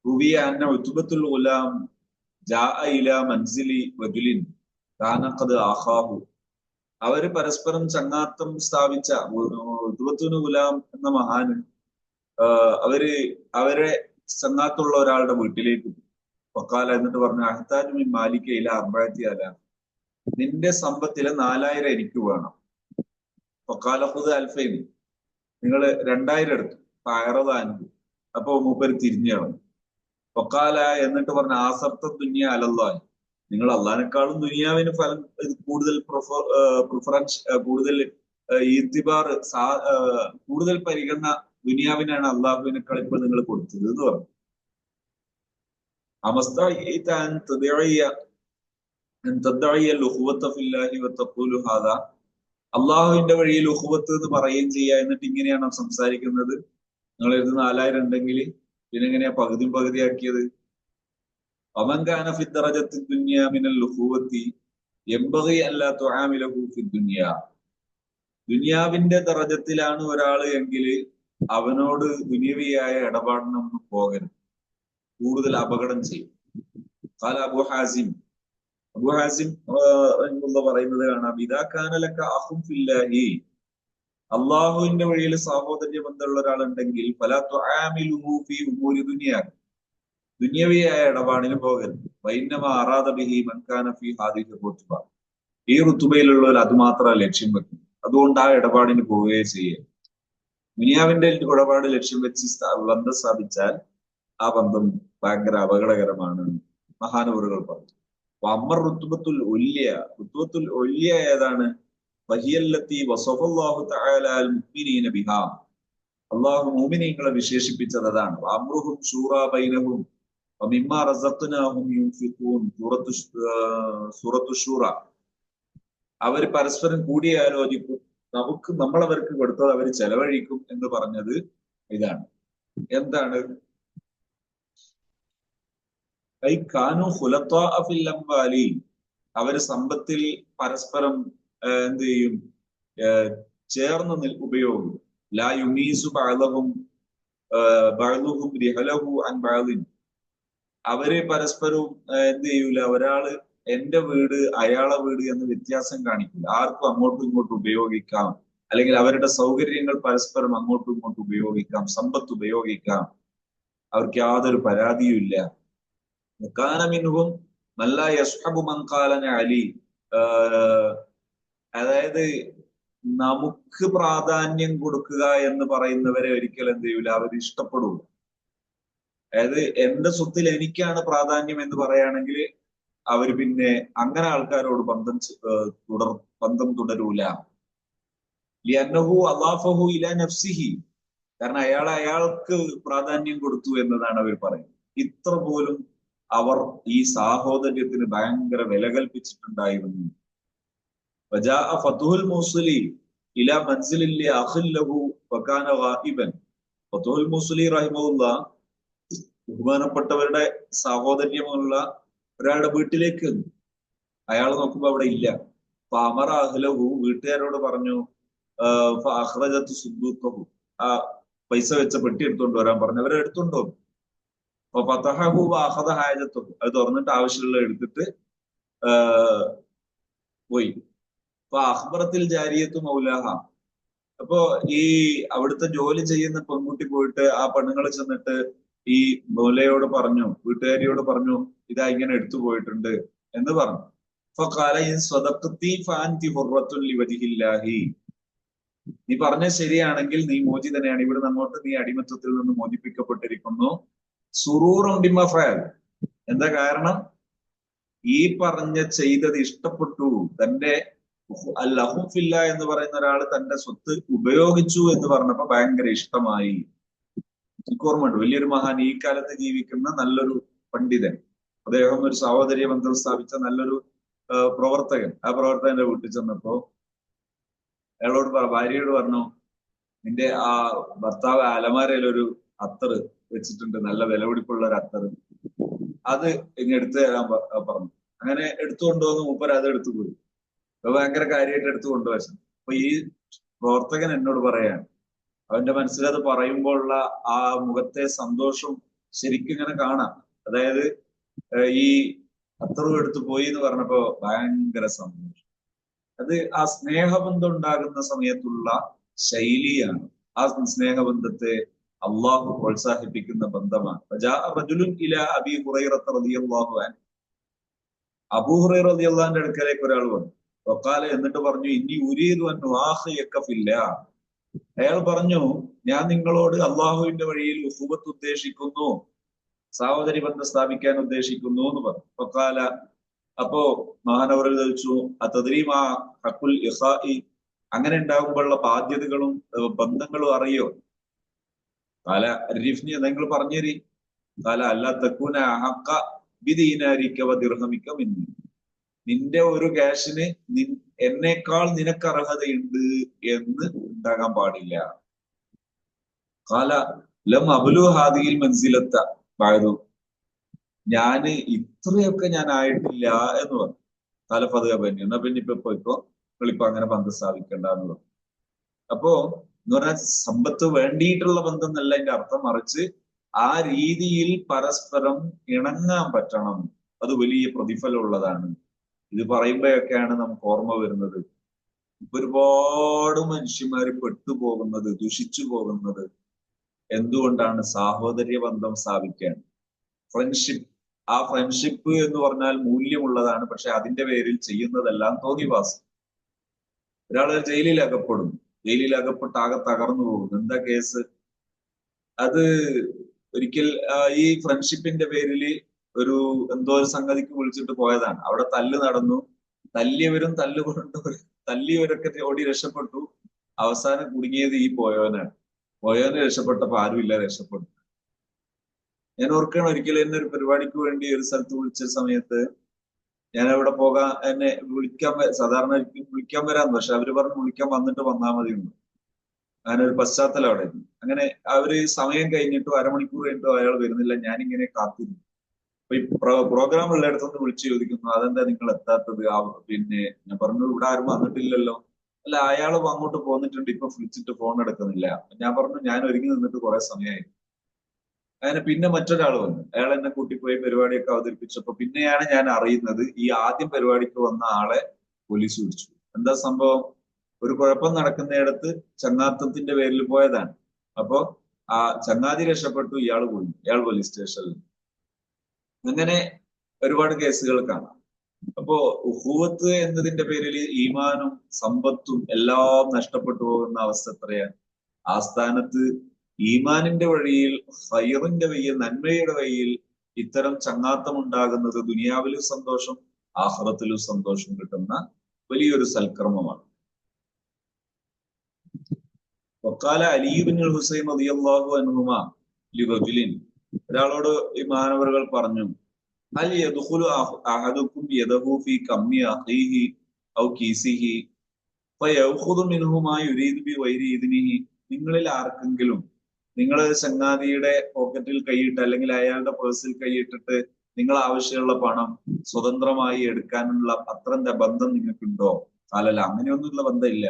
റുവിയ അന്ന ഉത്ബത്തുൽ ഗുലാം ജാഅ ഇലാ മൻസിലി റജുലിൻ കാന ഖദ് ആഖാഹു. അവര് പരസ്പരം ചങ്ങാത്തം സ്ഥാപിച്ച ഉത്ബത്തുൽ ഗുലാം എന്ന മഹാന് അവരെ ചങ്ങാത്തുള്ള ഒരാളുടെ വീട്ടിലേക്ക് വക്കാല എന്നിട്ട് പറഞ്ഞു, അഹ്താജ് മിൻ മാലിക ഇല 40,000, നിന്റെ സമ്പത്തിലെ 4000 എനിക്ക് വേണം. വക്കാല ഖുദ് അൽഫൈൻ, നിങ്ങൾ 2000 എടുത്തു. ഫഅറദാനു, അപ്പൊ മൂപ്പര് തിരിഞ്ഞു കളഞ്ഞു. വക്കാല എന്നിട്ട് പറഞ്ഞ ആസർത്ത ദുനിയ അലല്ലാഹി, നിങ്ങൾ അള്ളാഹിനെക്കാളും ദുനിയാവിന് ഫലം കൂടുതൽ പ്രിഫറൻസ്, കൂടുതൽ ഈത്തിബാർ, കൂടുതൽ പരിഗണന ദുനിയാവിനാണ് അള്ളാഹുവിനേക്കാൾ ഇപ്പോൾ നിങ്ങൾ കൊടുത്തത് എന്ന് പറഞ്ഞു. അള്ളാഹുവിന്റെ വഴിയിൽ ഉഖുവത്ത് എന്ന് പറയുകയും ചെയ്യുക, എന്നിട്ട് ഇങ്ങനെയാണ് സംസാരിക്കുന്നത്. നിങ്ങൾ ഇത് 4000 ഉണ്ടെങ്കിൽ പിന്നെ എങ്ങനെയാ പകുതിയാക്കിയത്? അമൻകാന ഫി ദറജത്തി ദുനിയ മിനൽ ഉഖുവത്തി യംബഗി അല്ലാ തുആമിലഹു ഫി ദുനിയ. ദുനിയാവിന്റെ ദറജത്തിലാണ് ഒരാള് എങ്കിൽ അവനോട് ദുനിയവിയായ ഇടപാടിനൊന്നും പോകരുത്, കൂടുതൽ അപകടം ചെയ്യും. ഖാല അബൂ ഹാസിം പറയുന്നത് കാണാം, ഇദാ കാന ലക അഖുൻ ഫില്ലാഹി, അള്ളാഹുവിന്റെ വഴിയിൽ സഹോദര്യ ബന്ധമുള്ള ഒരാളുണ്ടെങ്കിൽ ഫലാ തുആമിലുഹു ഫീ ഉമൂരി ദുനിയ, ദുനിയവിയായ ഇടപാടിന് പോകരുത്. വഇന്നമാ അറാദ ബിഹി മൻ കാന ഫീ ഹാദിഹി റുത്ബ, ഈ റുത്ബയിലുള്ളവർ അത് മാത്രം ലക്ഷ്യം വെക്കും, അതുകൊണ്ട് ആ ഇടപാടിന് പോവുകയെ ചെയ്യുക. ദുനിയാവിന്റെ ഇടപാട് ലക്ഷ്യം വെച്ച് ബന്ധം സ്ഥാപിച്ചാൽ ആ ബന്ധം ഭയങ്കര അപകടകരമാണ് മഹാനവറുകൾ പറഞ്ഞു. അമ്മർ റുത്ബത്തുൽ ഉല്യ ഏതാണ്? വഹിയല്ലത്തി വസഫല്ലാഹു തആല അൽ മുഅ്മിനീന ബിഹാ, അല്ലാഹു മുഅ്മിനീങ്ങളെ വിശേഷിപ്പിച്ചത് അതാണ്. അംറുഹും ശൂറാ ബൈനഹും വമിമ്മാ റസഖ്നാഹും യുൻഫിഖൂൻ, സൂറത്തു ശൂറ. അവര് പരസ്പരം കൂടിയാലോചിക്കും, നമ്മളവർക്ക് കൊടുത്തത് അവർ ചെലവഴിക്കും എന്ന് പറഞ്ഞത് ഇതാണ്. എന്താണ്? അവര് സമ്പത്തിൽ പരസ്പരം എന്ത് ചെയ്യും? ചേർന്ന് ഉപയോഗിക്കും. ലാ യുമീസു ബഅദഹും റിഹലഹു അൻ ബഅദിൻ, അവര് പരസ്പരവും എന്ത് ചെയ്യൂല, ഒരാള് എന്റെ വീട് അയാളെ വീട് എന്ന് വ്യത്യാസം കാണിക്കില്ല. ആർക്കും അങ്ങോട്ടും ഇങ്ങോട്ടും ഉപയോഗിക്കാം, അല്ലെങ്കിൽ അവരുടെ സൗകര്യങ്ങൾ പരസ്പരം അങ്ങോട്ടും ഇങ്ങോട്ടും ഉപയോഗിക്കാം, സമ്പത്ത് ഉപയോഗിക്കാം, അവർക്ക് യാതൊരു പരാതിയും ഇല്ല. മിൻഹും മല്ല യസ്ഹബു മൻ ഖാലന അലി, അതായത് നമുക്ക് പ്രാധാന്യം കൊടുക്കുക എന്ന് പറയുന്നവരെ ഒരിക്കലും എന്ത് ചെയ്യൂല, അവർ ഇഷ്ടപ്പെടൂല. അതായത് എന്റെ സ്വത്തിൽ എനിക്കാണ് പ്രാധാന്യം എന്ന് പറയുകയാണെങ്കിൽ അവര് പിന്നെ അങ്ങനെ ആൾക്കാരോട് ബന്ധം തുടരൂല. ലിഅന്നഹു അളാഫഹു ഇലാ നഫ്സിഹി, കാരണം അയാൾക്ക് പ്രാധാന്യം കൊടുത്തു എന്നതാണ് അവർ പറയുന്നത്. ഇത്ര പോലും അവർ ഈ സാഹോദര്യത്തിന് ഭയങ്കര വില കൽപ്പിച്ചിട്ടുണ്ടായിരുന്നു. വജാഅ ഫതുഹുൽ മൂസിലി ഇലാ മൻസിലിൽ അഖിൽ ലഹു വകാന ഗായിബൻ. ഫതുഹുൽ മൂസിലി റഹിമഹുല്ലാഹ് ബഹുമാനപ്പെട്ടവരുടെ സഹോദര്യമുള്ള ഒരാളുടെ വീട്ടിലേക്ക് അയാൾ നോക്കുമ്പോ അവിടെ ഇല്ല. ഫഅമറ അഹ്ലഹു, വീട്ടുകാരോട് പറഞ്ഞു, ഫഅഖ്റജതു സുദ്ദൂഖഹു, ആ പൈസ വെച്ച പെട്ടി എടുത്തുകൊണ്ട് വരാൻ പറഞ്ഞു. അവരെ എടുത്തുണ്ടോ? ഫതഹഹു വഅഖദ ഹാജത്തുഹു, അത് തുറന്നിട്ട് ആവശ്യമുള്ള എടുത്തിട്ട് പോയി. അഖ്ബറത്തിൽ ജാരിയത്തു മൗലാഹ, അപ്പോ ഈ അവിടുത്തെ ജോലി ചെയ്യുന്ന പെൺകുട്ടി പോയിട്ട് ആ പെണ്ണുങ്ങൾ ചെന്നിട്ട് ഈ മൗലയോട് പറഞ്ഞു, വീട്ടുകാരിയോട് പറഞ്ഞു, ഇതാ ഇങ്ങനെ എടുത്തു പോയിട്ടുണ്ട് എന്ന് പറഞ്ഞു. ഫഖാല ഇൻ സ്വദഖ്തി ഫഅൻതി ഹുർറത്തുൻ ലിവജ്ഹില്ലാഹി, നീ പറഞ്ഞ ശരിയാണെങ്കിൽ നീ മോചിതനെയാണ്, ഇവിടെ അങ്ങോട്ട് നീ അടിമത്വത്തിൽ നിന്ന് മോചിപ്പിക്കപ്പെട്ടിരിക്കുന്നു. സുറൂറും ബിമ ഫഅൽ. എന്താ കാരണം? ഈ പറഞ്ഞ ചെയ്തത് ഇഷ്ടപ്പെട്ടു. തന്റെ അല്ലഹുഫില്ല എന്ന് പറയുന്ന ഒരാൾ തന്റെ സ്വത്ത് ഉപയോഗിച്ചു എന്ന് പറഞ്ഞപ്പോ ഭയങ്കര ഇഷ്ടമായി. എനിക്ക് ഓർമ്മയുണ്ട്, വലിയൊരു മഹാൻ, ഈ കാലത്ത് ജീവിക്കുന്ന നല്ലൊരു പണ്ഡിതൻ, അദ്ദേഹം ഒരു സഹോദര്യ ബന്ധം സ്ഥാപിച്ച നല്ലൊരു പ്രവർത്തകൻ. ആ പ്രവർത്തകന്റെ വീട്ടിൽ ചെന്നപ്പോ അയാളോട് ഭാര്യയോട് പറഞ്ഞു, നിന്റെ ആ ഭർത്താവ് അലമാരയിൽ ഒരു അത്തറ് വെച്ചിട്ടുണ്ട്, നല്ല വിലപിടിപ്പുള്ള ഒരു അത്തറ്, അത് ഇങ്ങ് എടുത്തു തരാൻ പറഞ്ഞു. അങ്ങനെ എടുത്തു കൊണ്ടുവന്ന് മൂപ്പർ അത് എടുത്തു പോയി. അപ്പൊ ഭയങ്കര കാര്യമായിട്ട് എടുത്തു കൊണ്ടുവച്ചു. അപ്പൊ ഈ പ്രവർത്തകൻ എന്നോട് പറയാണ്, അവന്റെ മനസ്സിലത് പറയുമ്പോഴുള്ള ആ മുഖത്തെ സന്തോഷം ശരിക്കും ഇങ്ങനെ കാണാം. അതായത് ഈ അത്തറും എടുത്തു പോയി എന്ന് പറഞ്ഞപ്പോ ഭയങ്കര സന്തോഷം. അത് ആ സ്നേഹബന്ധം ഉണ്ടാകുന്ന സമയത്തുള്ള ശൈലിയാണ്. ആ സ്നേഹബന്ധത്തെ അള്ളാഹു പ്രോത്സാഹിപ്പിക്കുന്ന ബന്ധമാണ്. അബൂ ഹുറൈറ റളിയല്ലാഹുവിന്റെ അടുക്കലേക്ക് ഒരാൾ വന്നു. വഖാല, എന്നിട്ട് പറഞ്ഞു, ഇന്നി ഉരീദു അൻ ഉആഖിയക ഫില്ലാഹ്. അയാൾ പറഞ്ഞു, ഞാൻ നിങ്ങളോട് അള്ളാഹുവിന്റെ വഴിയിൽ ഉഖൂബത്ത് ഉദ്ദേശിക്കുന്നു, സഹോദരി ബന്ധം സ്ഥാപിക്കാൻ ഉദ്ദേശിക്കുന്നു എന്ന് പറഞ്ഞു. വഖാല, അപ്പോ മഹാനവർ ചോദിച്ചു, അതദ്രീമാ ഹഖുൽ ഇഖാഇ, അങ്ങനെ ഉണ്ടാകുമ്പോഴുള്ള ബാധ്യതകളും ബന്ധങ്ങളും അറിയോ? കാല അരിഫ്നി, നിങ്ങൾ പറഞ്ഞേരി. കാല അല്ലാ തക്കൂന ഹഖ ബിദീനാരിക വദിർഹമിക മിന്നി, നിന്റെ ഒരു ക്യാഷിന് എന്നേക്കാൾ നിനക്ക് അർഹതയുണ്ട് എന്ന് ഉണ്ടാകാൻ പാടില്ല. കാല ലം അബ്ലു ഹാദിഹിൽ മൻസിലത്ത ബഅദു, ഞാന് ഇത്രയൊക്കെ ഞാൻ ആയിട്ടില്ല എന്ന് പറഞ്ഞു. കാലഫത് പറ്റി, എന്നാ പിന്നെ ഇപ്പൊ പോയിക്കോ, നിങ്ങളിപ്പോ അങ്ങനെ ബന്ധം സ്ഥാപിക്കണ്ട എന്ന് പറഞ്ഞു. അപ്പോ എന്ന് പറഞ്ഞാൽ സമ്പത്ത് വേണ്ടിയിട്ടുള്ള ബന്ധം എന്നല്ല അതിന്റെ അർത്ഥം, മറിച്ച് ആ രീതിയിൽ പരസ്പരം ഇണങ്ങാൻ പറ്റണം. അത് വലിയ പ്രതിഫലമുള്ളതാണ്. ഇത് പറയുമ്പോഴൊക്കെയാണ് നമുക്ക് ഓർമ്മ വരുന്നത്, ഇപ്പൊ ഒരുപാട് മനുഷ്യന്മാര് പെട്ടുപോകുന്നത്, ദുഷിച്ചു പോകുന്നത് എന്തുകൊണ്ടാണ്? സാഹോദര്യ ബന്ധം സ്ഥാപിക്കാൻ, ഫ്രണ്ട്ഷിപ്പ്. ആ ഫ്രണ്ട്ഷിപ്പ് എന്ന് പറഞ്ഞാൽ മൂല്യമുള്ളതാണ്, പക്ഷെ അതിന്റെ പേരിൽ ചെയ്യുന്നതെല്ലാം തോന്നിവാസം. ഒരാൾ ജയിലിൽ അകപ്പെടും, ജയിലിൽ അകപ്പെട്ട് ആകെ തകർന്നു പോകും. എന്താ കേസ്? അത് ഒരിക്കൽ ഈ ഫ്രണ്ട്ഷിപ്പിന്റെ പേരിൽ ഒരു എന്തോ ഒരു സംഗതിക്ക് വിളിച്ചിട്ട് പോയതാണ്. അവിടെ തല്ല് നടന്നു, തല്ലിയവരും തല്ലിയവരൊക്കെ ഓടി രക്ഷപ്പെട്ടു. അവസാനം കുടുങ്ങിയത് ഈ പോയവനാണ്. പോയവന് രക്ഷപ്പെട്ടപ്പോ ആരുമില്ല, രക്ഷപ്പെട്ടു. ഞാൻ ഓർക്കുകയാണ്, ഒരിക്കലും എന്നെ ഒരു പരിപാടിക്ക് വേണ്ടി ഒരു സ്ഥലത്ത് വിളിച്ച സമയത്ത് ഞാൻ അവിടെ പോകാൻ, എന്നെ സാധാരണ വിളിക്കാൻ വരാന്ന്, പക്ഷെ അവര് പറഞ്ഞു വിളിക്കാൻ വന്നിട്ട് വന്നാൽ മതി എന്ന്. അങ്ങനെ ഒരു പശ്ചാത്തലം അവിടെ ആയിരുന്നു. അങ്ങനെ അവര് സമയം കഴിഞ്ഞിട്ടോ അരമണിക്കൂർ കഴിഞ്ഞിട്ടോ അയാൾ വരുന്നില്ല. ഞാനിങ്ങനെ കാത്തിരുന്നു. അപ്പൊ ഈ പ്രോഗ്രാം ഉള്ളിടത്തുനിന്ന് വിളിച്ചു ചോദിക്കുന്നു, അതെന്താ നിങ്ങൾ എത്താത്തത്? പിന്നെ ഞാൻ പറഞ്ഞു, ഇവിടെ ആരും വന്നിട്ടില്ലല്ലോ. അല്ല, അയാൾ അങ്ങോട്ട് പോന്നിട്ടുണ്ട്, ഇപ്പൊ വിളിച്ചിട്ട് ഫോൺ എടുക്കുന്നില്ല. ഞാൻ പറഞ്ഞു, ഞാൻ ഒരുങ്ങി നിന്നിട്ട് കുറെ സമയമായി. അങ്ങനെ പിന്നെ മറ്റൊരാൾ വന്നു, അയാൾ എന്നെ കൂട്ടിപ്പോയി പരിപാടിയൊക്കെ അവതരിപ്പിച്ചപ്പോ പിന്നെയാണ് ഞാൻ അറിയുന്നത്, ഈ ആദ്യം പരിപാടിക്ക് വന്ന ആളെ പോലീസ് പിടിച്ചു. എന്താ സംഭവം? ഒരു കുഴപ്പം നടക്കുന്നിടത്ത് ചങ്ങാത്തത്തിന്റെ പേരിൽ പോയതാണ്. അപ്പോ ആ ചങ്ങാതി രക്ഷപ്പെട്ടു, ഇയാൾ പോയി, ഇയാൾ പോലീസ് സ്റ്റേഷനിൽ. അങ്ങനെ ഒരുപാട് കേസുകൾ കാണാം. അപ്പോ ഉഹൂവത്ത് എന്നതിന്റെ പേരിൽ ഈമാനും സമ്പത്തും എല്ലാം നഷ്ടപ്പെട്ടു പോകുന്ന അവസ്ഥ എത്രയാണ്? ആ സ്ഥാനത്ത് ഈമാനിന്റെ വഴിയിൽ, ഹൈറിന്റെ വഴിയിൽ, നന്മയുടെ വഴിയിൽ ഇത്തരം ചങ്ങാത്തം ഉണ്ടാകുന്നത് ദുനിയാവിലും സന്തോഷം, ആഖിറത്തിലും സന്തോഷം കിട്ടുന്ന വലിയൊരു സൽക്കർമ്മമാണ്. വഖാല അലി ഇബ്നുൽ ഹുസൈൻ റളിയല്ലാഹു അൻഹുമാ ലിറജുലിൻ, ഒരാളോട് ഈ മഹാനവറുകൾ പറഞ്ഞു, ഹൽ യദ്ഖുലു അഹദുക്കും യദഹു ഫീ കമ്മി അഖീഹി ഔ കീസിഹി ഫയഖുദു മിൻഹു മാ യുരീദു ബിഗൈരി ഇദ്നിഹി, നിങ്ങളിൽ ആർക്കെങ്കിലും നിങ്ങൾ ചങ്ങാതിയുടെ പോക്കറ്റിൽ കൈയിട്ട് അല്ലെങ്കിൽ അയാളുടെ പേഴ്സിൽ കൈയിട്ടിട്ട് നിങ്ങൾ ആവശ്യമുള്ള പണം സ്വതന്ത്രമായി എടുക്കാനുള്ള അത്ര ബന്ധം നിങ്ങൾക്കുണ്ടോ? കാലല്ല, അങ്ങനെയൊന്നുമുള്ള ബന്ധമില്ല.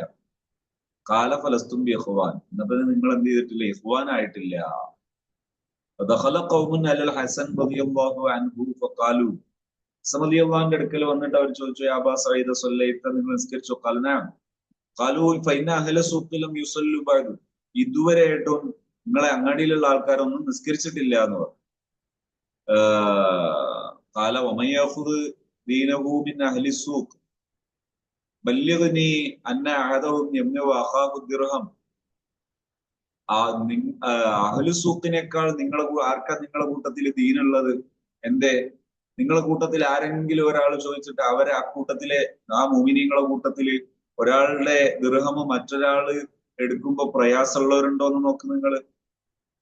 കാല ഫലസ്തും ബി ഇഖ്വാൻ, എന്നപ്പോ നിങ്ങൾ എന്ത് ചെയ്തിട്ടില്ല? ഇഖ്വാൻ ആയിട്ടില്ല. ഫദഖല ഖൗമുൻ അലൽ ഹസൻ റളിയല്ലാഹു അൻഹു ഫഖാലു, ഹസൻ റളിയല്ലാഹുവിന്റെ അടുക്കൽ വന്നിട്ട് അവർ ചോദിച്ചു, യാ അബാ സഈദ സ്വല്ലൈത, നിങ്ങൾ നിസ്കരിച്ചോ? ഖാല നഅം. ഖാലു ഫഇന്ന അഹ്ല സൂഖി ലം യുസല്ലു ബഅദു, ഇതുവരെയായിട്ടും നിങ്ങളെ അങ്ങാടിയിലുള്ള ആൾക്കാരൊന്നും നിസ്കരിച്ചിട്ടില്ല എന്ന് പറഞ്ഞു. ഖാല വമൻ യഖുദു ദീനഹു മിൻ അഹ്ലി സൂഖ്, ബല്യഗ്നി അന്ന അഹദഹും യംനഉ അഖാഹു ദിർഹം. അഹ്ലു സൂഖിനേക്കാൾ ആർക്കാ നിങ്ങളെ കൂട്ടത്തിൽ ദീനുള്ളത്? എന്റെ നിങ്ങളെ കൂട്ടത്തിൽ ആരെങ്കിലും ഒരാൾ ചോദിച്ചിട്ട് അവരെ ആ കൂട്ടത്തിലെ ആ മുഅ്മിനീങ്ങളെ കൂട്ടത്തില് ഒരാളുടെ ദിർഹം മറ്റൊരാള് എടുക്കുമ്പോ പ്രയാസമുള്ളവരുണ്ടോ എന്ന് നോക്ക് നിങ്ങള്.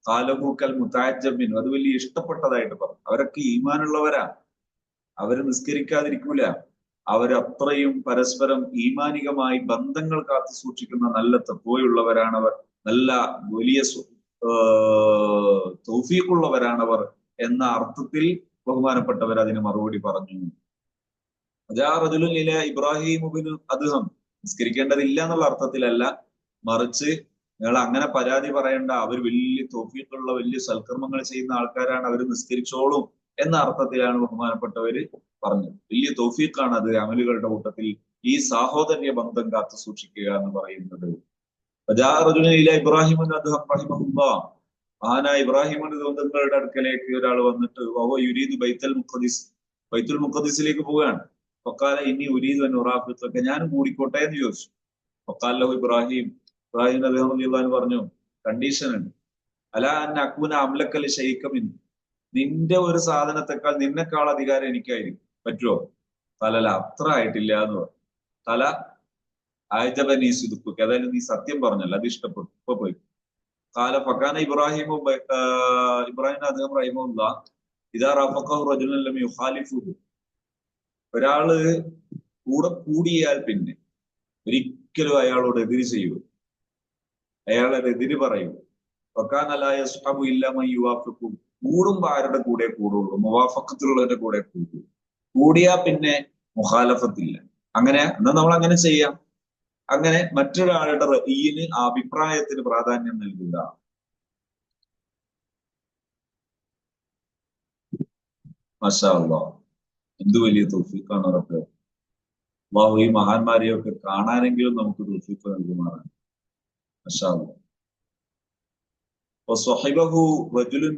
കാലഹൂക്കൽ മുതാജബിൻ, അത് വലിയ ഇഷ്ടപ്പെട്ടതായിട്ട് പറഞ്ഞു. അവരൊക്കെ ഈമാനുള്ളവരാ, അവര് നിസ്കരിക്കാതിരിക്കൂല, അവരത്രയും പരസ്പരം ഈമാനികമായി ബന്ധങ്ങൾ കാത്തു സൂക്ഷിക്കുന്ന നല്ല തഖ്വയുള്ളവരാണവർ, നല്ല വലിയ തൗഫീഖുള്ളവരാണവർ എന്ന അർത്ഥത്തിൽ ബഹുമാനപ്പെട്ടവർ അതിന് മറുപടി പറഞ്ഞു. ഇബ്രാഹിം അദ്ദേഹം നിസ്കരിക്കേണ്ടതില്ല എന്നുള്ള അർത്ഥത്തിലല്ല, മറിച്ച് നിങ്ങൾ അങ്ങനെ പരാതി പറയണ്ട, അവർ വലിയ തൗഫീഖുള്ള വലിയ സൽക്കർമ്മങ്ങൾ ചെയ്യുന്ന ആൾക്കാരാണ്, അവർ നിസ്കരിച്ചോളും എന്ന അർത്ഥത്തിലാണ് ബഹുമാനപ്പെട്ടവര് പറഞ്ഞത്. വലിയ തൗഫീഖാണ് അത് അമലുകളുടെ കൂട്ടത്തിൽ ഈ സാഹോദര്യ ബന്ധം കാത്തു സൂക്ഷിക്കുക എന്ന് പറയുന്നത്. ഇബ്രാഹിം മഹാനായ ഇബ്രാഹിം തങ്ങളുടെ അടുക്കലേക്ക് ഒരാൾ വന്നിട്ട് യുരീദ് ബൈത്തുൽ മുഖദ്ദിസിലേക്ക് പോവുകയാണ്. ഫഖാല ഇന്നി ഉരീദു അൻ ഉറാഫിഖക, ഞാനും കൂടിക്കോട്ടെ എന്ന് ചോദിച്ചു. ഫഖാല ലഹു ഇബ്രാഹിം അദ്ദേഹം റളിയല്ലാഹു അൻഹു പറഞ്ഞു, കണ്ടീഷൻ ഉണ്ട്. അലാ അൻ അകൂന അംലക ലിശൈക മിൻ, നിന്റെ ഒരു സാധനത്തെക്കാൾ നിന്നെക്കാൾ അധികാരം എനിക്കായിരിക്കും, പറ്റുമോ? തലല അത്ര ആയിട്ടില്ല എന്ന് പറഞ്ഞു. തല ആയജബനി സിദ്ഖുക, അതായത് നീ സത്യം പറഞ്ഞല്ലോ, അത് ഇഷ്ടപ്പെട്ടു, ഇപ്പൊ പോയി. കാല ഫഖാന ഇബ്രാഹിം അദ്ദേഹം റഹിമഹുല്ലാഹ് ഇദാ റഫഖഹു റജുലൻ ലം യുഖാലിഫുഹു, ഒരാള് കൂടെ കൂടിയാൽ പിന്നെ ഒരിക്കലും അയാളോട് എതിര് ചെയ്യൂ, അയാളെ എതിര് പറയൂ. ഫഖാന ലാ യസ്ഹബു ഇല്ലാ മൻ യുവാഫിഖു, കൂടുമ്പോ ആരുടെ കൂടെ കൂടുള്ളൂ? മുവാഫഖത്തുള്ളവരുടെ കൂടെ കൂടുള്ളൂ. കൂടിയാ പിന്നെ മുഖാലഫത്തില്ല. അങ്ങനെ എന്നാ നമ്മൾ അങ്ങനെ ചെയ്യാം. അങ്ങനെ മറ്റൊരാളുടെ റഈന്, ആ അഭിപ്രായത്തിന് പ്രാധാന്യം നൽകുക. മാഷാ അല്ലാഹ്, എന്ത് വലിയ തൗഫീഖാണ് റബ്ബേ. അല്ലാഹു ഈ മഹാന്മാരെയൊക്കെ കാണാനെങ്കിലും നമുക്ക് തൗഫീഖ് നൽകുമാറാണ്. മാഷാ അല്ലാഹ്. വസ്വഹിബഹു റജുലുൻ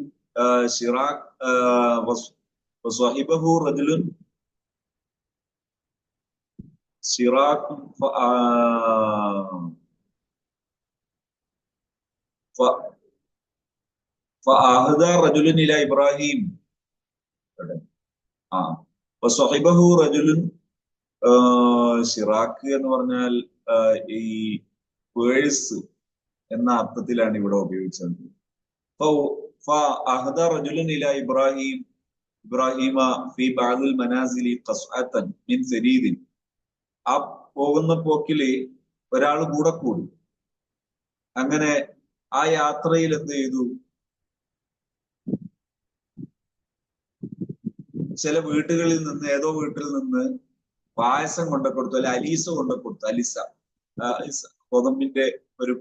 ശിറാഖ് വസ്വഹിബഹു റജുലുൻ ശിറാഖ് ഫഅഹദ റജുലുൻ ഇലാ ഇബ്രാഹിം. വസ്വഹിബഹു റജുലുൻ, ഷിറാഖ് എന്ന് പറഞ്ഞാൽ ഈ പേഴ്സ് എന്ന അർത്ഥത്തിലാണ് ഇവിടെ ഉപയോഗിച്ചത്. ഫഅഹദ റജുലുൻ ഇലാ ഇബ്രാഹിം ഇബ്രാഹിമ ഫീ ബഅദിൽ മനാസിലി ഖസ്അതൻ മിൻ സരീദിൻ, ആ പോകുന്ന പോക്കില് ഒരാൾ കൂടെ കൂടി. അങ്ങനെ ആ യാത്രയിൽ എന്ത് ചെയ്തു? ചില വീട്ടുകളിൽ നിന്ന്, ഏതോ വീട്ടിൽ നിന്ന് പായസം കൊണ്ടു കൊടുത്തു, അല്ലെ അലീസ കൊണ്ടു കൊടുത്തു. അലിസ ഗോതമ്പിന്റെ ഒരു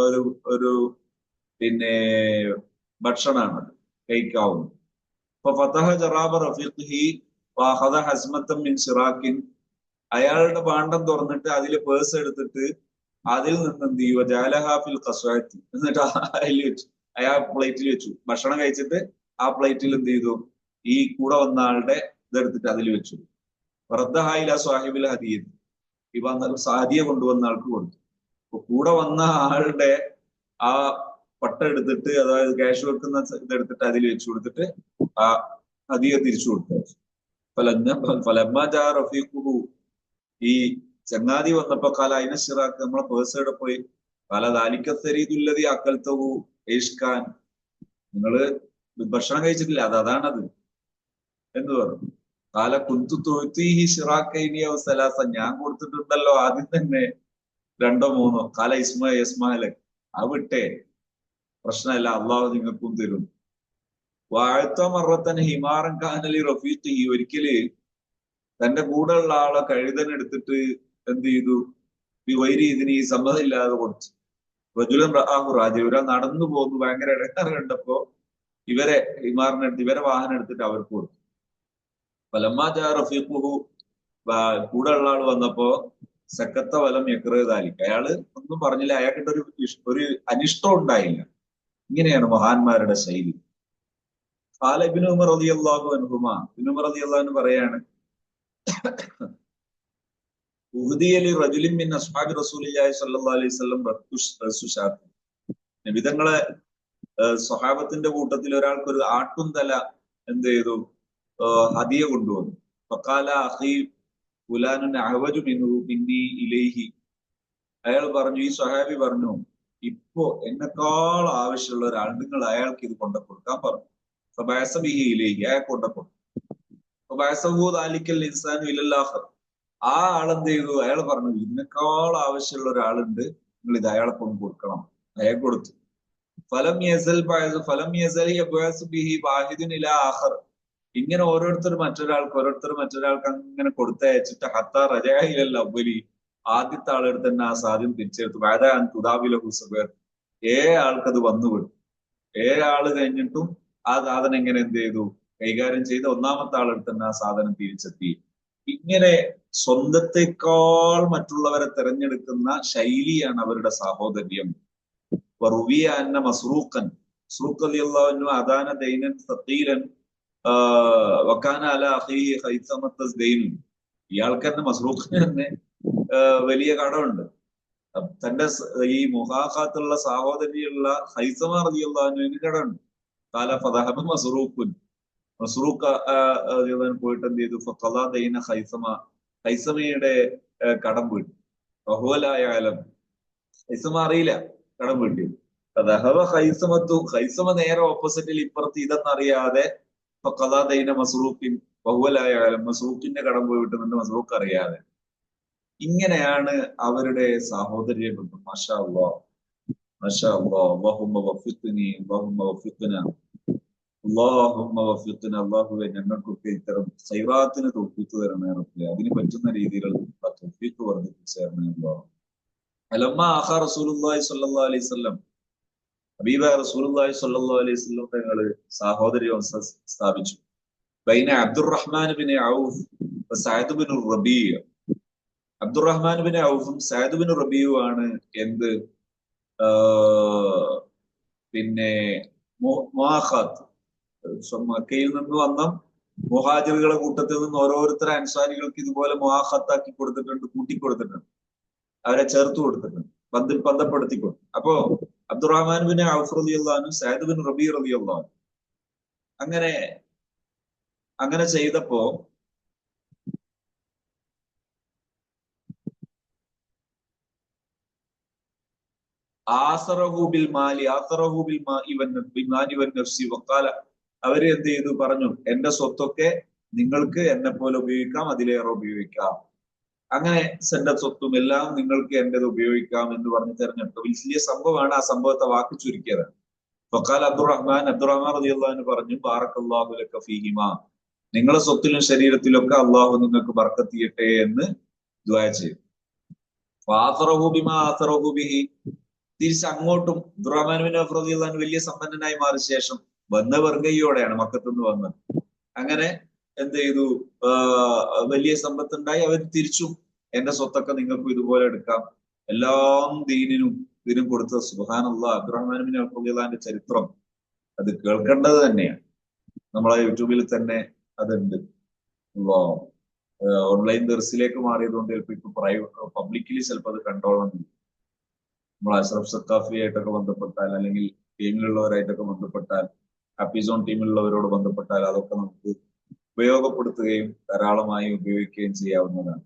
ഒരു ഒരു പിന്നെ ഭക്ഷണമാണ്, കഴിക്കാവുന്നത്. അപ്പൊ ഫതഹ ജറാബ റഫീഖിഹി വഅഖദ ഹസ്മത്തൻ മിൻ ശിറാഖിൻ, അയാളുടെ ഭാണ്ഡം തുറന്നിട്ട് അതിൽ പേഴ്സ് എടുത്തിട്ട് അതിൽ നിന്ന് എന്ത് ചെയ്യുക? ജഅലഹ ഫിൽ ഖസ്വഅത്തി, എന്നിട്ട് അതിൽ വെച്ചു, അയാൾ പ്ലേറ്റിൽ വെച്ചു. ഭക്ഷണം കഴിച്ചിട്ട് ആ പ്ലേറ്റിൽ എന്ത് ചെയ്തു? ഈ കൂടെ വന്ന ആളുടെ ഇതെടുത്തിട്ട് അതിൽ വെച്ചു. റദ്ദഹായില സാഹിബിൽ ഹദീദ്, ഇവ സാദിയ കൊണ്ടുവന്ന ആൾക്ക് കൊടുത്തു. അപ്പൊ കൂടെ വന്ന ആളുടെ ആ പട്ട എടുത്തിട്ട്, അതായത് ക്യാഷ് വെക്കുന്ന ഇതെടുത്തിട്ട് അതിൽ വെച്ചു കൊടുത്തിട്ട് ആ ഹദിയ തിരിച്ചു കൊടുത്തു. ഫലമ്മ ജാ റഫീഖുഹു, ഈ ചങ്ങാതി വന്നപ്പോ കാല അയിന ഷിറാഖ്, നമ്മളെ പേഴ്സ് എവിടെ പോയി? കാല ദാലിക്കത്തരീതുല്ലതി അക്കൽത്തഹു ഏഷ്കാൻ, നിങ്ങള് ഭക്ഷണം കഴിച്ചിട്ടില്ല, അതാണത് എന്ന് പറഞ്ഞു. കാല കുന്തു തൊഴുത്തീഹി ഷിറാഖൈനിയ സലാസ, ഞാൻ കൊടുത്തിട്ടുണ്ടല്ലോ ആദ്യം തന്നെ 2 or 3. കാല ഇസ്മായില്, ആ വിട്ടേ, പ്രശ്നമല്ല, അള്ളാഹു നിങ്ങൾക്കും തരും. വാഴ്ത്ത മറത്തൻ ഹിമാറൻ കാനലി റഫീഖി, ഒരിക്കല് തന്റെ കൂടെയുള്ള ആളെ കഴുതനെടുത്തിട്ട് എന്ത് ചെയ്തു? വൈരി ഇതിന് ഈ സമ്മതമില്ലാതെ കൊടുത്തു. റജുലൻ റആഹു റാജി, ഇവരെ നടന്നു പോകുന്നു, ഭയങ്കര ഇടങ്ങാറ് കണ്ടപ്പോ ഇവരെ ഹിമാറിനെടുത്ത്, ഇവരെ വാഹനം എടുത്തിട്ട് അവർക്ക് കൊടുത്തു. ഫലമ്മാ ജാ റഫീഖുഹു, കൂടെ ഉള്ള ആൾ വന്നപ്പോ സക്കത്ത വലം യക്രതാലിക്ക്, അയാള് ഒന്നും പറഞ്ഞില്ല, അയാൾക്കിട്ട് ഒരു അനിഷ്ടം ഉണ്ടായില്ല. ഇങ്ങനെയാണ് മഹാന്മാരുടെ ശൈലി. ഖാല ഇബ്നു ഉമർ റളിയല്ലാഹു അൻഹുമാ, ഇബ്നു ഉമർ റളിയല്ലാഹു അൻഹു പറയാണ്, ഉഹ്ദിയലി റജുലിൻ മിൻ അസ്ഹാബി റസൂലില്ലാഹി സ്വല്ലല്ലാഹു അലൈഹി വസല്ലം റസുശാത്ത്. നബിതങ്ങളെ സ്വഹാബത്തിന്റെ കൂട്ടത്തിൽ ഒരാൾക്ക് ഒരു ആട്ടുംതല എന്ത് ചെയ്തു, ഹദിയ കൊണ്ടുവന്നു. ഫഖാല അഖീ ഫുലാനുൻ അഹ്വജു മിന്നി ഇലൈഹി. അയാൾ പറഞ്ഞു, ഈ സ്വഹാബി പറഞ്ഞു, ഇപ്പോ എന്നെക്കാൾ ആവശ്യമുള്ള ഒരാൾ, നിങ്ങൾ അയാൾക്ക് ഇത് കൊണ്ടു കൊടുക്കാൻ പറഞ്ഞു. ഫബഅസബിഹി ഇലൈഹി, അയാൾക്ക് കൊണ്ടു. ഫബഅസഹു ദാലിക്കൽ ഇൻസാനു ഇലൽ ആഖർ. ആ ആളെന്ത് ചെയ്തു, അയാൾ പറഞ്ഞു, ഇതിനേക്കാൾ ആവശ്യമുള്ള ഒരാളുണ്ട്, നിങ്ങൾ ഇത് അയാളെ കൊണ്ട് കൊടുക്കണം. അയാൾ കൊടുത്തു. ഫലം യസൽ ബിഹി വാഹിദുൻ ഇലാ ആഖർ. ഇങ്ങനെ ഓരോരുത്തർ മറ്റൊരാൾക്ക് അങ്ങനെ കൊടുത്തയച്ചിട്ട് ഹത്താ റജഅ ഇലൽ അവ്വലി, ആദ്യത്തെ ആളെടുത്ത് തന്നെ ആ സാധ്യം തിരിച്ചെടുത്തു. വഅദാൻ തുദാബിലഹു സബർ. ആൾക്കത് വന്നുവിടും. ആള് കഴിഞ്ഞിട്ടും ആ സാധനം എങ്ങനെ എന്ത് ചെയ്തു, കൈകാര്യം ചെയ്ത് ഒന്നാമത്തെ ആളെടുത്ത് തന്നെ ആ സാധനം തിരിച്ചെത്തി. ഇങ്ങനെ സ്വന്തത്തെക്കാൾ മറ്റുള്ളവരെ തെരഞ്ഞെടുക്കുന്ന ശൈലിയാണ് അവരുടെ സാഹോദര്യം. വറുവിയ അന്ന മസ്റൂഖൻ റളിയല്ലാഹു അൻഹു അദാന ദൈനൻ സഖീലൻ വകാന അലാ അഖീഹി ഖൈസമത്ത ദൈനൻ. ഇയാൾക്ക് തന്നെ, മസ്റൂഖിന് തന്നെ വലിയ കടമുണ്ട്. തന്റെ ഈ മുഹാഖാത്തുള്ള സഹോദരിയുള്ള ഖൈസമ റളിയല്ലാഹു അൻഹുവിന് കടമുണ്ട്. കാല ഫദഹബ മസ്റൂഖുൻ. മസ്റൂഖ് പോയിട്ട് എന്ത് ചെയ്തു, ഫഖദാ ദൈന ഖൈസമ, ഖൈസമയുടെ കടം വീട്ടി. വഹുവലായ ആലം, ഖൈസമ അറിയില്ല കടം വീട്ടി. ഫദഹബ ഖൈസമത്തു, ഖൈസമ നേരെ ഓപ്പോസിറ്റിൽ ഇപ്പുറത്ത് ഇതെന്നറിയാതെ ഫഖദാ ദൈന മസ്റൂഖിൻ വഹുവലായ ആലം, മസ്റൂഖിന്റെ കടം പോയി വിട്ടുന്നുണ്ട്, മസ്റൂഖ് അറിയാതെ. ഇങ്ങനെയാണ് അവരുടെ സാഹോദര്യ ബന്ധം. മാഷാ അല്ലാഹ്, മാഷാ അല്ലാഹ്. അല്ലാഹുമ്മ വഫിഖ്നി, അല്ലാഹുമ്മ വഫിഖ്നാ, അല്ലാഹുമ്മ വഫിഖ്നാ. അല്ലാഹുവേ, ഞങ്ങൾക്കൊക്കെ ഇത്തരം ഖൈറാത്തിന് തൗഫീഖ് തരണേ റബ്ബേ. അതിന് പറ്റുന്ന രീതിയിലുള്ള തൗഫീഖ് വർദ്ധിപ്പിച്ചു തരണേ അല്ലാഹ്. അലമ്മ ആഖാ റസൂലുള്ളാഹി സ്വല്ലല്ലാഹു അലൈഹി വസല്ലം, ഹബീബായ റസൂലുള്ളാഹി സ്വല്ലല്ലാഹു അലൈഹി വസല്ലം തങ്ങള് സാഹോദര്യം സ്ഥാപിച്ചു. ബൈന അബ്ദുറഹ്മാൻ ബിൻ ഔഫ് Saad bin റബീഅ. Abdulrahman bin ഔഫും Saad bin റബീഉമാണ് എന്ത്, പിന്നെ മുആഖാത്ത്. മക്കയിൽ നിന്ന് വന്ന മുഹാജിറുകളുടെ കൂട്ടത്തിൽ നിന്ന് ഓരോരുത്തരെ അൻസാരികൾക്ക് ഇതുപോലെ മുആഖാത്താക്കി കൊടുത്തിട്ടുണ്ട്, കൂട്ടിക്കൊടുത്തിട്ടുണ്ട്, അവരെ ചേർത്ത് കൊടുത്തിട്ടുണ്ട്, ബന്ധപ്പെടുത്തിക്കൊടുത്തു. അപ്പോ അബ്ദുറഹ്മാൻ ബിൻ ഔഫ് റളിയല്ലാഹു അൻഹു, സഅദ് ബിൻ റബീഅ റളിയല്ലാഹു അൻഹു അങ്ങനെ ചെയ്തപ്പോ അവര് എന്ത് ചെയ്തു, പറഞ്ഞു, എന്റെ സ്വത്തൊക്കെ നിങ്ങൾക്ക് എന്നെ പോലെ ഉപയോഗിക്കാം, അതിലേറെ ഉപയോഗിക്കാം. അങ്ങനെ എന്റെ സ്വത്തും എല്ലാം നിങ്ങൾക്ക് എന്റേത് ഉപയോഗിക്കാം എന്ന് പറഞ്ഞ് തെരഞ്ഞെടുത്തു. വലിയ സംഭവമാണ്. ആ സംഭവത്തെ വാക്ക് ചുരുക്കിയതാണ്. ഫഖാല അബ്ദുറഹ്മാൻ റളിയല്ലാഹു അൻഹു പറഞ്ഞു, ബാറക്കല്ലാഹു ലക ഫീഹിമാ, നിങ്ങളുടെ സ്വത്തിലും ശരീരത്തിലൊക്കെ അള്ളാഹു നിങ്ങൾക്ക് ബർക്കത്ത് ചെയ്യട്ടെ എന്ന് ദുആ ചെയ്തു. ഫാസറഹു ബിമാ ആസറഹു ബിഹി. തിരിച്ചങ്ങോട്ടും അബ്ദുറഹ്മാൻ ബിൻ ഔഫ് റളിയല്ലാഹു അൻഹു വലിയ സമ്പന്നനായി മാറിയ ശേഷം വന്ന വെറുകയോടെയാണ് മക്കത്തുനിന്ന് വന്നത്. അങ്ങനെ എന്ത് ചെയ്തു, വലിയ സമ്പത്തുണ്ടായി. അവർ തിരിച്ചും എന്റെ സ്വത്തൊക്കെ നിങ്ങൾക്കും ഇതുപോലെ എടുക്കാം, എല്ലാം ഇതിനും കൊടുത്ത സുബ്ഹാനല്ലാഹ്. അബ്ദുറഹ്മാൻ ബിൻ ഔഫ് റളിയല്ലാഹു അൻഹുവിന്റെ ചരിത്രം അത് കേൾക്കേണ്ടത് തന്നെയാണ്. നമ്മളെ യൂട്യൂബിൽ തന്നെ അതുണ്ട്. ഓൺലൈൻ ദർസിലേക്ക് മാറിയതുകൊണ്ട് ചിലപ്പോൾ ഇപ്പൊ പ്രൈവറ്റ് പബ്ലിക്കലി ചിലപ്പോൾ അത് കണ്ടോളണം. നമ്മൾ അഷ്റഫ് സഖാഫി ആയിട്ടൊക്കെ ബന്ധപ്പെട്ടാൽ, അല്ലെങ്കിൽ ടീമിലുള്ളവരായിട്ടൊക്കെ ബന്ധപ്പെട്ടാൽ, ഹാപ്പിസോൺ ടീമിലുള്ളവരോട് ബന്ധപ്പെട്ടാൽ അതൊക്കെ നമുക്ക് ഉപയോഗപ്പെടുത്തുകയും ധാരാളമായി ഉപയോഗിക്കുകയും ചെയ്യാവുന്നതാണ്.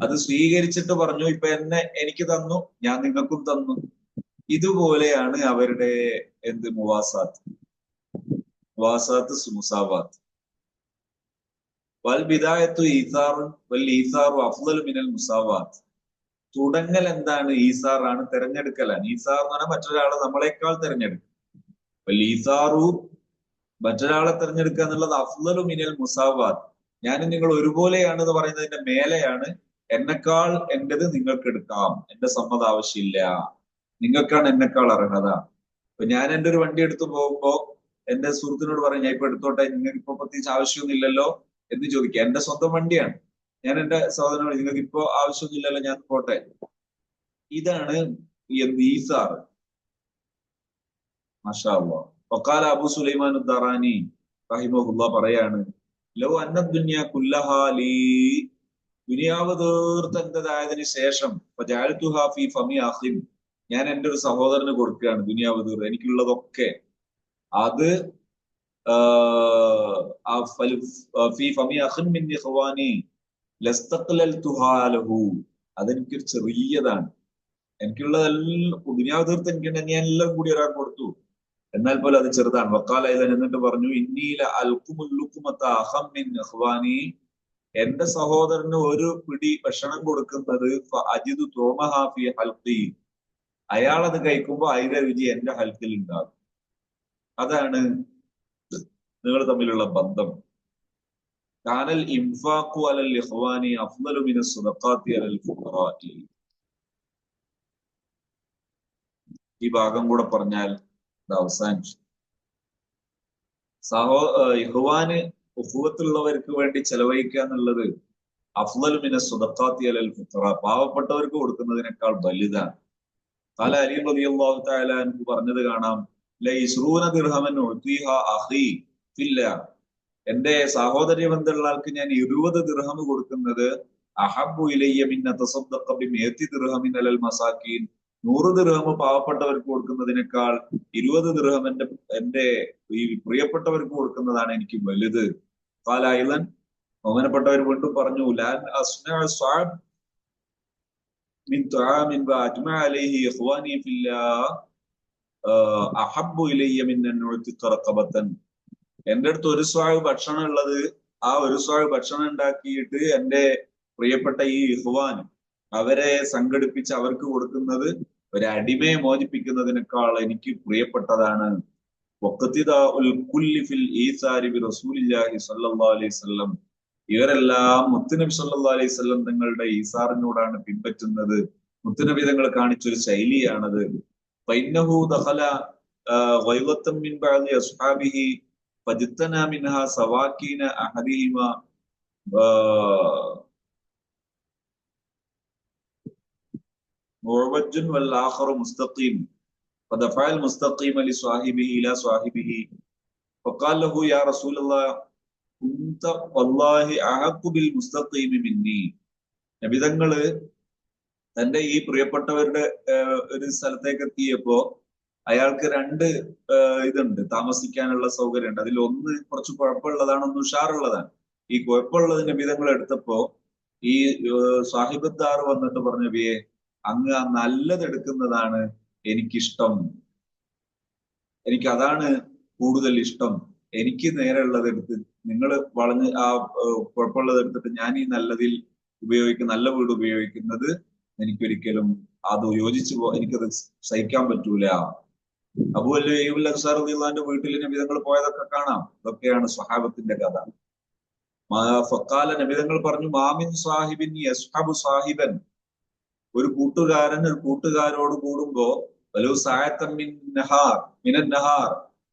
അത് സ്വീകരിച്ചിട്ട് പറഞ്ഞു, ഇപ്പൊ എനിക്ക് തന്നു, ഞാൻ നിങ്ങൾക്കും തന്നു. ഇതുപോലെയാണ് അവരുടെ എന്ത് മുവാസാത്ത്, മുസാവാത്ത്. വൽ ബിദായത്തു ഈസാറുൻ വൽ ഈസാറു അഫ്ളലു മിനൽ മുസാവാത്ത്. തുടങ്ങൽ എന്താണ്? ഈസാറാണ്, തെരഞ്ഞെടുക്കലാണ്. ഈസാർ എന്ന് പറഞ്ഞാൽ മറ്റൊരാളെ നമ്മളെക്കാൾ തെരഞ്ഞെടുക്കും. വൽ ഈസാറു, മറ്റൊരാളെ തെരഞ്ഞെടുക്കുക എന്നുള്ളത് അഫ്ളലു മിനൽ മുസാവാത്ത്. ഞാനും നിങ്ങൾ ഒരുപോലെയാണ് എന്ന് പറയുന്നതിന്റെ മേലെയാണ്. എന്നെക്കാൾ എന്റേത് നിങ്ങൾക്ക് എടുക്കാം, എന്റെ സമ്മതം ആവശ്യമില്ല, നിങ്ങൾക്കാണ് എന്നെക്കാൾ അർഹത. ഇപ്പൊ ഞാൻ എന്റെ ഒരു വണ്ടി എടുത്തു പോകുമ്പോ എന്റെ സുഹൃത്തിനോട് പറയും, ഞാൻ ഇപ്പൊ എടുത്തോട്ടെ, നിങ്ങൾക്ക് ഇപ്പൊ പ്രത്യേകിച്ച് ആവശ്യമൊന്നും ഇല്ലല്ലോ എന്ന് ചോദിക്കുക. എന്റെ സ്വന്തം വണ്ടിയാണ്, ഞാൻ എന്റെ സഹോദരനോട്, നിങ്ങൾക്ക് ഇപ്പോ ആവശ്യമൊന്നുമില്ലല്ലോ, ഞാൻ പോട്ടെ. ഇതാണ് ഈസാർ. മാഷാ അല്ലാഹ്. വഖാല അബൂ സുലൈമാൻ ദറാനി റഹിമഹുല്ലാഹ് പറയാണ്, ലൗ അന്ന ദുനിയ കുല്ലഹാ ലീ, ദുനിയാവ് തീർത്ത് എന്റേതായതിനു ശേഷം ഫജഅൽതുഹാ ഫീ ഫമി അഖിൻ, ഞാൻ എന്റെ ഒരു സഹോദരന് കൊടുക്കുകയാണ് ദുനിയാവ് തീർത്ത്, എനിക്കുള്ളതൊക്കെ അത് ഫീ ഫമി അഖിൻ മിൻ ഇഖ്വാനി ലസ്തഖ്ലൽതുഹാ ലഹു, അതെനിക്കൊരു ചെറിയതാണ്, എനിക്കുള്ളതെല്ലാം ദുനിയാവ് തീർത്ത് എനിക്ക് ഞാൻ എല്ലാം കൂടി ഒരാൾ കൊടുത്തു, എന്നാൽ പോലും അത് ചെറുതാണ്. വക്കാല ഇതൻ, എന്നിട്ട് പറഞ്ഞു, ഇന്നീല അൽക്കുമുല്ലുക്കുമത്ത അഹം മിൻ ഇഖ്വാനി, എന്റെ സഹോദരന് ഒരു പിടി ഭക്ഷണം കൊടുക്കുന്നത് അജിദു തോമഹാ ഫി ഹൽഖി, അയാളത് കഴിക്കുമ്പോ അതിന്റെ രുചി എന്റെ ഹൽക്കിൽ ഉണ്ടാകും. അതാണ് നിങ്ങൾ തമ്മിലുള്ള ബന്ധം. കാനൽ ഇൻഫാഖു അലൽ ഇഖ്വാനി അഫ്ളലു മിന സ്വദഖാത്തി അലൽ ഫുഖറാഇ. ഈ ഭാഗം കൂടെ പറഞ്ഞാൽ ഇത് അവസാനിച്ചു. ഇഖ്വാന് ഉഖുവത്തുള്ളവർക്ക് വേണ്ടി ചെലവഴിക്കുക എന്നുള്ളത് അഫ്ളലു മിന സ്വദഖാത്തി അലൽ ഫുഖറ, പാവപ്പെട്ടവർക്ക് കൊടുക്കുന്നതിനേക്കാൾ വലുതാണ്. ഖാല അലി റളിയല്ലാഹു തആല അൻഹു പറഞ്ഞത് കാണാം, ലൈസ്റൂന ദിർഹമൻ ഉതീഹ അഖി ഫില്ലാ, എന്റെ സഹോദര്യ ബന്ധമുള്ള ആൾക്ക് ഞാൻ 20 ദിർഹം കൊടുക്കുന്നത് അഹബ്ബു ഇലയ്യ മിൻ തസദ്ദഖ ബിമിയതി ദിർഹമിൻ അലൽ മസാകീൻ, 100 ദിർഹം പാവപ്പെട്ടവർക്ക് കൊടുക്കുന്നതിനേക്കാൾ 20 ദിർഹം എന്റെ ഈ പ്രിയപ്പെട്ടവർക്ക് കൊടുക്കുന്നതാണ് എനിക്ക് വലുത്. ഖാല അയ്ളൻ, ബഹുമാനപ്പെട്ടവർ വീണ്ടും പറഞ്ഞു, ലാൻ അസ്നഅ സ്വഅബ് മിൻ തുആമിൻ വഅജ്മഅ അലൈഹി ഇഖ്വാനി ഫില്ലാഹ് അഹബ്ബു ഇലയ്യ മിൻ അൻ ഉഅ്തിഖ റഖബതൻ, എന്റെ അടുത്ത് ഒരു സ്വാവ് ഭക്ഷണം ഉള്ളത്, ആ ഒരു സ്വാവ് ഭക്ഷണം ഉണ്ടാക്കിയിട്ട് എന്റെ പ്രിയപ്പെട്ട ഈ ഇഖ്വാൻ അവരെ സംഘടിപ്പിച്ച് അവർക്ക് കൊടുക്കുന്നത് ഒരു അടിമയെ മോചിപ്പിക്കുന്നതിനേക്കാൾ എനിക്ക് പ്രിയപ്പെട്ടതാണ്. വഖ്തിദാഉൽ കുല്ലി ഫിൽ ഈസാരി ബി റസൂലില്ലാഹി സ്വല്ലല്ലാഹു അലൈഹി വസല്ലം, ഇവരെല്ലാം മുത്തുനബി സ്വല്ലല്ലാഹു അലൈഹി വസല്ലം തങ്ങളുടെ ഈസാറിനോടാണ് പിൻപറ്റുന്നത്. മുത്തുനബി തങ്ങൾ കാണിച്ചൊരു ശൈലിയാണത്. ഫഇന്നഹു ദഖല ഗൈളത്തൻ മിൻ ബഅദി അസ്ഹാബിഹി ഫജ്തനാ മിൻഹാ സവാകീന അഹദിഹിമ മുഅവജ്ജൻ വൽ ആഖറു മുസ്തഖീം ഫദഫഅ അൽ മുസ്തഖീമ ലിസ്വാഹിബിഹി ഇലാ സ്വാഹിബിഹി ഫഖാല ലഹു യാ റസൂലല്ലാഹ് കുന്ത വല്ലാഹി അഹഖു ബിൽ മുസ്തഖീമി മിന്നി, നബി തങ്ങള് തന്റെ ഈ പ്രിയപ്പെട്ടവരുടെ ഒരു സ്ഥലത്തേക്ക് എത്തിയപ്പോ അയാൾക്ക് രണ്ട് ഇതുണ്ട്, താമസിക്കാനുള്ള സൗകര്യമുണ്ട്. അതിൽ ഒന്ന് കുറച്ച് കുഴപ്പമുള്ളതാണ്, ഒന്ന് ഉഷാറുള്ളതാണ്. ഈ കുഴപ്പമുള്ളത് നബി തങ്ങൾ എടുത്തപ്പോ ഈ സാഹിബദ്ദാർ വന്നിട്ട് പറഞ്ഞു, നബിയെ അങ്ങ് ആ നല്ലത് എടുക്കുന്നതാണ് എനിക്കിഷ്ടം, എനിക്ക് അതാണ് കൂടുതൽ ഇഷ്ടം, എനിക്ക് നേരെയുള്ളത് എടുത്ത് നിങ്ങൾ വളഞ്ഞ് ആ കുഴപ്പമുള്ളത് എടുത്തിട്ട് ഞാൻ ഈ നല്ലതിൽ നല്ല വീട് ഉപയോഗിക്കുന്നത് എനിക്കൊരിക്കലും അത് എനിക്കത് സഹിക്കാൻ പറ്റൂല. അബൂ അയ്യൂബ് അൻസാരി റളിയല്ലാഹുവിന്റെ വീട്ടിൽ നബി തങ്ങൾ പോയതൊക്കെ കാണാം. ഇതൊക്കെയാണ് സ്വഹാബത്തിന്റെ കഥ. ഫഖാല, നബി തങ്ങൾ പറഞ്ഞു, മാമിൻ സാഹിബിൻ യസ്ഹബു സാഹിബൻ, ഒരു കൂട്ടുകാരൻ ഒരു കൂട്ടുകാരോട് കൂടുമ്പോ വലു സായത്തൻ മിനൻ നഹാർ,